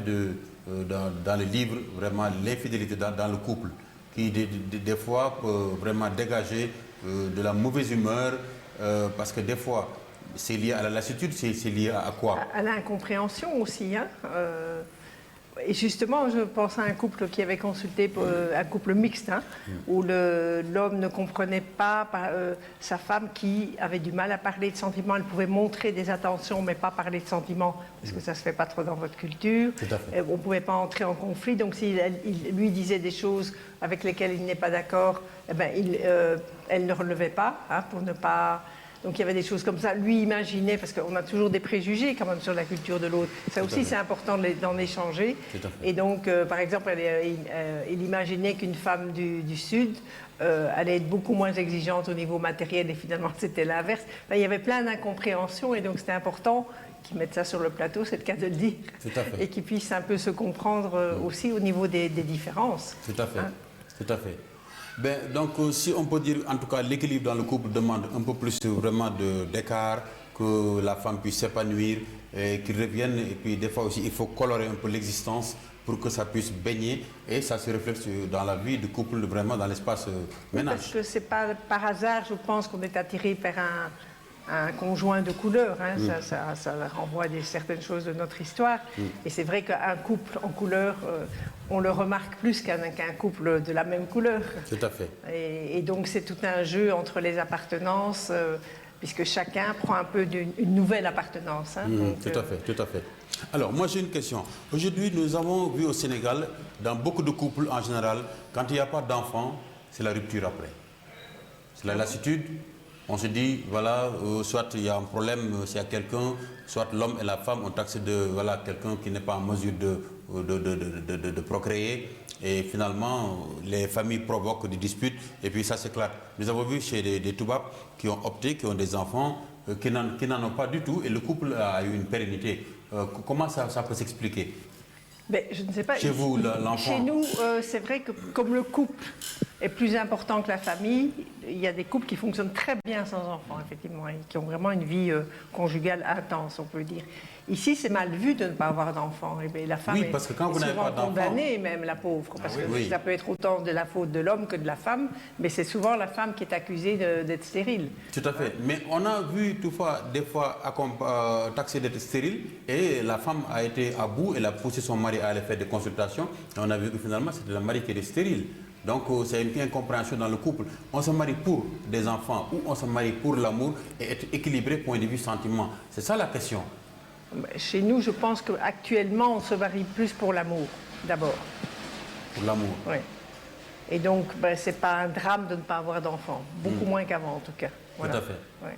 dans le livre, vraiment, l'infidélité dans le couple, qui des fois peut vraiment dégager de la mauvaise humeur, parce que des fois, c'est lié à la lassitude, c'est lié à quoi? À l'incompréhension aussi. Hein. Et justement, je pense à un couple qui avait consulté, un couple mixte, hein, où l'homme ne comprenait pas sa femme qui avait du mal à parler de sentiments. Elle pouvait montrer des attentions, mais pas parler de sentiments, parce que ça ne se fait pas trop dans votre culture. Tout à fait. On ne pouvait pas entrer en conflit. Donc, s'il lui disait des choses avec lesquelles il n'est pas d'accord, eh ben, elle ne relevait pas, hein, pour ne pas... Donc il y avait des choses comme ça. Lui imaginait, parce qu'on a toujours des préjugés quand même sur la culture de l'autre. Ça aussi, c'est important d'en échanger. Et donc, par exemple, il imaginait qu'une femme du Sud allait être beaucoup moins exigeante au niveau matériel, et finalement, c'était l'inverse. Enfin, il y avait plein d'incompréhensions, et donc c'était important qu'ils mettent ça sur le plateau, c'est le cas de le dire, et qu'ils puissent un peu se comprendre aussi au niveau des différences. Tout à fait, hein. Tout à fait. Ben, donc, si on peut dire, en tout cas, l'équilibre dans le couple demande un peu plus vraiment d'écart, que la femme puisse s'épanouir, qu'il revienne, et puis des fois aussi, il faut colorer un peu l'existence pour que ça puisse baigner, et ça se reflète dans la vie du couple, vraiment dans l'espace ménage. Parce que c'est pas par hasard, je pense, qu'on est attiré vers un conjoint de couleur. Hein. Ça renvoie à certaines choses de notre histoire. Et c'est vrai qu'un couple en couleur, on le remarque plus qu'un couple de la même couleur. Tout à fait. Et donc c'est tout un jeu entre les appartenances, puisque chacun prend un peu une nouvelle appartenance. Hein. Donc, tout à fait, tout à fait. Alors, moi j'ai une question. Aujourd'hui, nous avons vu au Sénégal, dans beaucoup de couples en général, quand il n'y a pas d'enfant, c'est la rupture après. C'est la lassitude. On se dit, voilà, soit il y a un problème, s'il y a quelqu'un, soit l'homme et la femme ont taxé de quelqu'un qui n'est pas en mesure de procréer. Et finalement, les familles provoquent des disputes et puis ça s'éclate. Nous avons vu chez des Toubabs qui ont opté, qui ont des enfants, qui n'en ont pas du tout, et le couple a eu une pérennité. Comment ça peut s'expliquer? Ben, je ne sais pas. Chez vous, l'enfant? Chez nous, c'est vrai que comme le couple est plus important que la famille, il y a des couples qui fonctionnent très bien sans enfants, effectivement, et qui ont vraiment une vie conjugale intense, on peut dire. Ici, c'est mal vu de ne pas avoir d'enfants. Et la femme parce que quand vous est n'avez souvent pas d'enfants, condamnée, même la pauvre, parce que ça peut être autant de la faute de l'homme que de la femme, mais c'est souvent la femme qui est accusée d'être stérile. Tout à fait. Mais on a vu toutefois, des fois, taxée d'être stérile, et la femme a été à bout, elle a poussé son mari à aller faire des consultations, et on a vu que finalement, c'était le mari qui était stérile. Donc, c'est une incompréhension dans le couple. On se marie pour des enfants, ou on se marie pour l'amour, et être équilibré point de vue sentiment. C'est ça la question. Chez nous, je pense qu'actuellement, on se marie plus pour l'amour, d'abord. Pour l'amour. Oui. Et donc, c'est pas un drame de ne pas avoir d'enfants. Beaucoup moins qu'avant, en tout cas. Voilà. Tout à fait. Oui.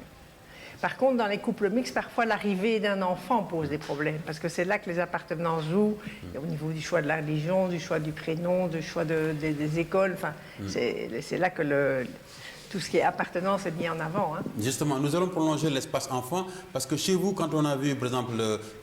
Par contre, dans les couples mixtes, parfois l'arrivée d'un enfant pose des problèmes, parce que c'est là que les appartenances jouent, au niveau du choix de la religion, du choix du prénom, du choix des écoles. Enfin, c'est là que tout ce qui est appartenance est mis en avant. Hein. Justement, nous allons prolonger l'espace enfant, parce que chez vous, quand on a vu, par exemple,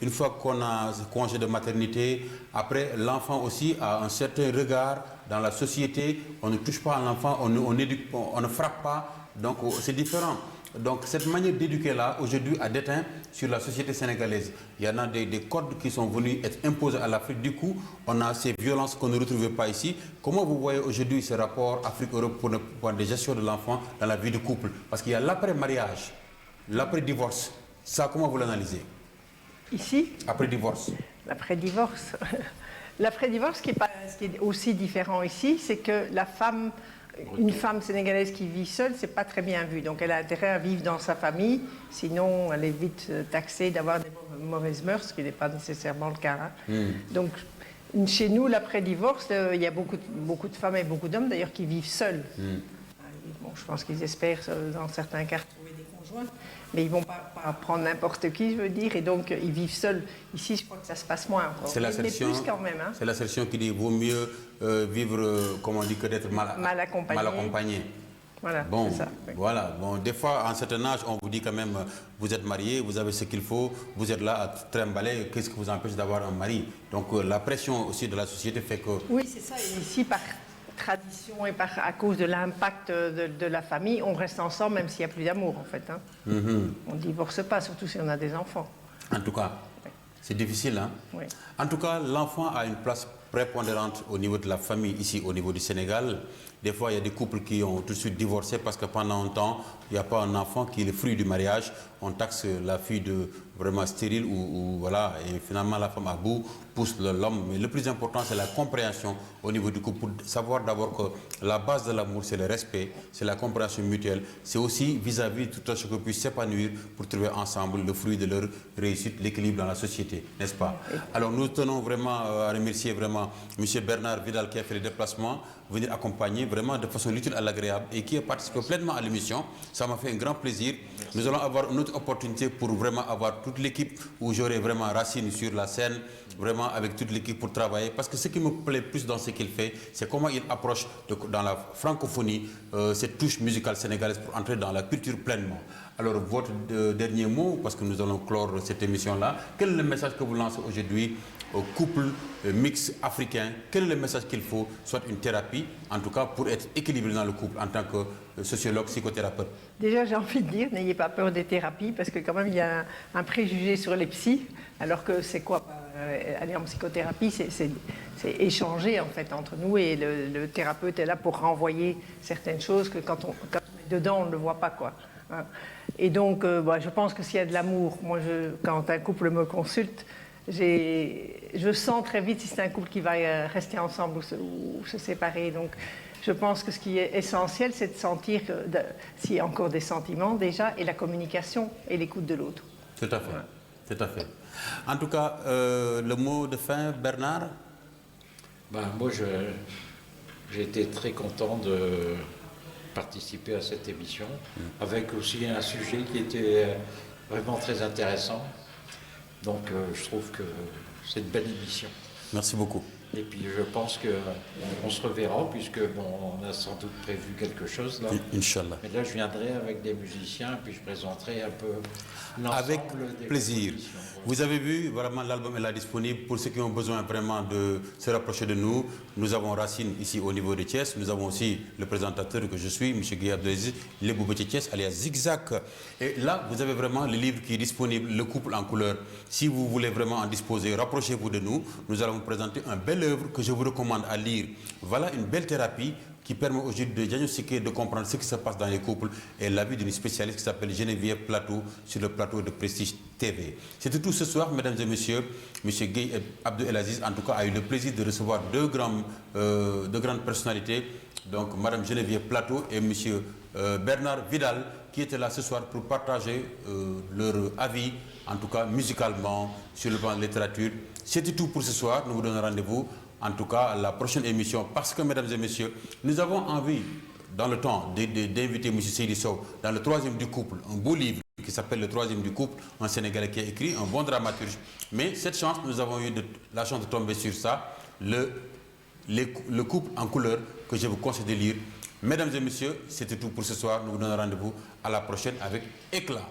une fois qu'on a ce congé de maternité, après, l'enfant aussi a un certain regard dans la société. On ne touche pas à l'enfant, on ne frappe pas, donc c'est différent. Donc cette manière d'éduquer-là, aujourd'hui, a déteint sur la société sénégalaise. Il y en a des codes qui sont venus être imposés à l'Afrique. Du coup, on a ces violences qu'on ne retrouve pas ici. Comment vous voyez aujourd'hui ce rapport Afrique-Europe pour le point de gestion de l'enfant dans la vie de couple? Parce qu'il y a l'après-mariage, l'après-divorce. Ça, comment vous l'analysez? Ici, Après-divorce. l'après-divorce. L'après-divorce, ce qui est aussi différent ici, c'est que une femme sénégalaise qui vit seule, c'est pas très bien vu. Donc elle a intérêt à vivre dans sa famille, sinon elle est vite taxée d'avoir des mauvaises mœurs, ce qui n'est pas nécessairement le cas. Donc chez nous, l'après-divorce, il y a beaucoup de femmes et beaucoup d'hommes d'ailleurs qui vivent seuls. Bon, je pense qu'ils espèrent dans certains cas trouver des conjoints, mais ils ne vont pas prendre n'importe qui, je veux dire, et donc ils vivent seuls. Ici, je crois que ça se passe moins encore. C'est l'assertion, plus quand même. Hein. C'est l'assertion qui dit vaut mieux vivre, comme on dit, que d'être mal accompagné. Voilà, bon, c'est ça. Oui. Voilà. Bon, des fois, à un certain âge, on vous dit quand même, vous êtes marié, vous avez ce qu'il faut, vous êtes là à trimballer, qu'est-ce qui vous empêche d'avoir un mari? Donc la pression aussi de la société fait que... Oui, c'est ça. Et ici, par tradition et à cause de l'impact de la famille, on reste ensemble même s'il n'y a plus d'amour, en fait. Hein. On ne divorce pas, surtout si on a des enfants. En tout cas, c'est difficile. Hein? Oui. En tout cas, l'enfant a une place prépondérante au niveau de la famille, ici, au niveau du Sénégal. Des fois, il y a des couples qui ont tout de suite divorcé parce que pendant un temps, il n'y a pas un enfant qui est le fruit du mariage. On taxe la fille de vraiment stérile ou voilà, et finalement la femme à bout pousse l'homme. Mais le plus important, c'est la compréhension au niveau du couple. Pour savoir d'abord que la base de l'amour, c'est le respect, c'est la compréhension mutuelle. C'est aussi vis-à-vis de tout ce que puisse s'épanouir pour trouver ensemble le fruit de leur réussite, l'équilibre dans la société, n'est-ce pas? Alors nous tenons vraiment à remercier vraiment M. Bernard Vidal qui a fait le déplacement, venir accompagner vraiment de façon utile à l'agréable et qui a participé pleinement à l'émission. Ça m'a fait un grand plaisir. Nous allons avoir une autre opportunité pour vraiment avoir toute l'équipe où j'aurai vraiment Racine sur la scène, vraiment avec toute l'équipe pour travailler. Parce que ce qui me plaît plus dans ce qu'il fait, c'est comment il approche dans la francophonie cette touche musicale sénégalaise pour entrer dans la culture pleinement. Alors votre dernier mot, parce que nous allons clore cette émission-là, quel est le message que vous lancez aujourd'hui au couple mix africain? Quel est le message qu'il faut, soit une thérapie, en tout cas pour être équilibré dans le couple en tant que sociologue, psychothérapeute? Déjà, j'ai envie de dire, n'ayez pas peur des thérapies, parce que quand même, il y a un préjugé sur les psys, alors que c'est quoi aller en psychothérapie, c'est échanger en fait entre nous, et le thérapeute est là pour renvoyer certaines choses que quand on est dedans, on ne le voit pas, quoi. Et donc, je pense que s'il y a de l'amour, moi, quand un couple me consulte, je sens très vite si c'est un couple qui va rester ensemble ou se séparer. Donc, je pense que ce qui est essentiel, c'est de sentir s'il y a encore des sentiments déjà, et la communication et l'écoute de l'autre. Tout à fait, voilà. Tout à fait. En tout cas, le mot de fin, Bernard? Moi, j'ai été très content de participer à cette émission, avec aussi un sujet qui était vraiment très intéressant. Donc je trouve que c'est une belle émission. Merci beaucoup. Et puis je pense qu'on se reverra, puisque on a sans doute prévu quelque chose là. Inch'Allah. Mais là je viendrai avec des musiciens, puis je présenterai un peu l'ensemble. Avec plaisir. Vous avez vu, vraiment l'album est là disponible pour ceux qui ont besoin vraiment de se rapprocher de nous. Nous avons Racine ici au niveau de Thiès. Nous avons aussi le présentateur que je suis, M. Guy Abdelaziz, les Boubetier Thiès, alias Zigzag. Et là, vous avez vraiment le livre qui est disponible, Le couple en couleur. Si vous voulez vraiment en disposer, rapprochez-vous de nous. Nous allons vous présenter une belle œuvre que je vous recommande à lire. Voilà une belle thérapie qui permet aujourd'hui de diagnostiquer, de comprendre ce qui se passe dans les couples, et l'avis d'une spécialiste qui s'appelle Geneviève Plateau sur le plateau de Prestige TV. C'est tout ce soir, mesdames et messieurs. M. Guy Abdelaziz, en tout cas, a eu le plaisir de recevoir deux grandes personnalités, donc Mme Geneviève Plateau et M. Bernard Vidal, qui étaient là ce soir pour partager leur avis, en tout cas musicalement, sur le plan de la littérature. C'était tout pour ce soir. Nous vous donnons rendez-vous en tout cas à la prochaine émission, parce que, mesdames et messieurs, nous avons envie, dans le temps, d'inviter M. Seydi Sow dans le troisième du couple, un beau livre qui s'appelle Le troisième du couple, un Sénégalais qui a écrit, un bon dramaturge. Mais cette chance, nous avons eu la chance de tomber sur ça, le couple en couleur, que je vous conseille de lire. Mesdames et messieurs, c'était tout pour ce soir. Nous vous donnons rendez-vous à la prochaine avec éclat.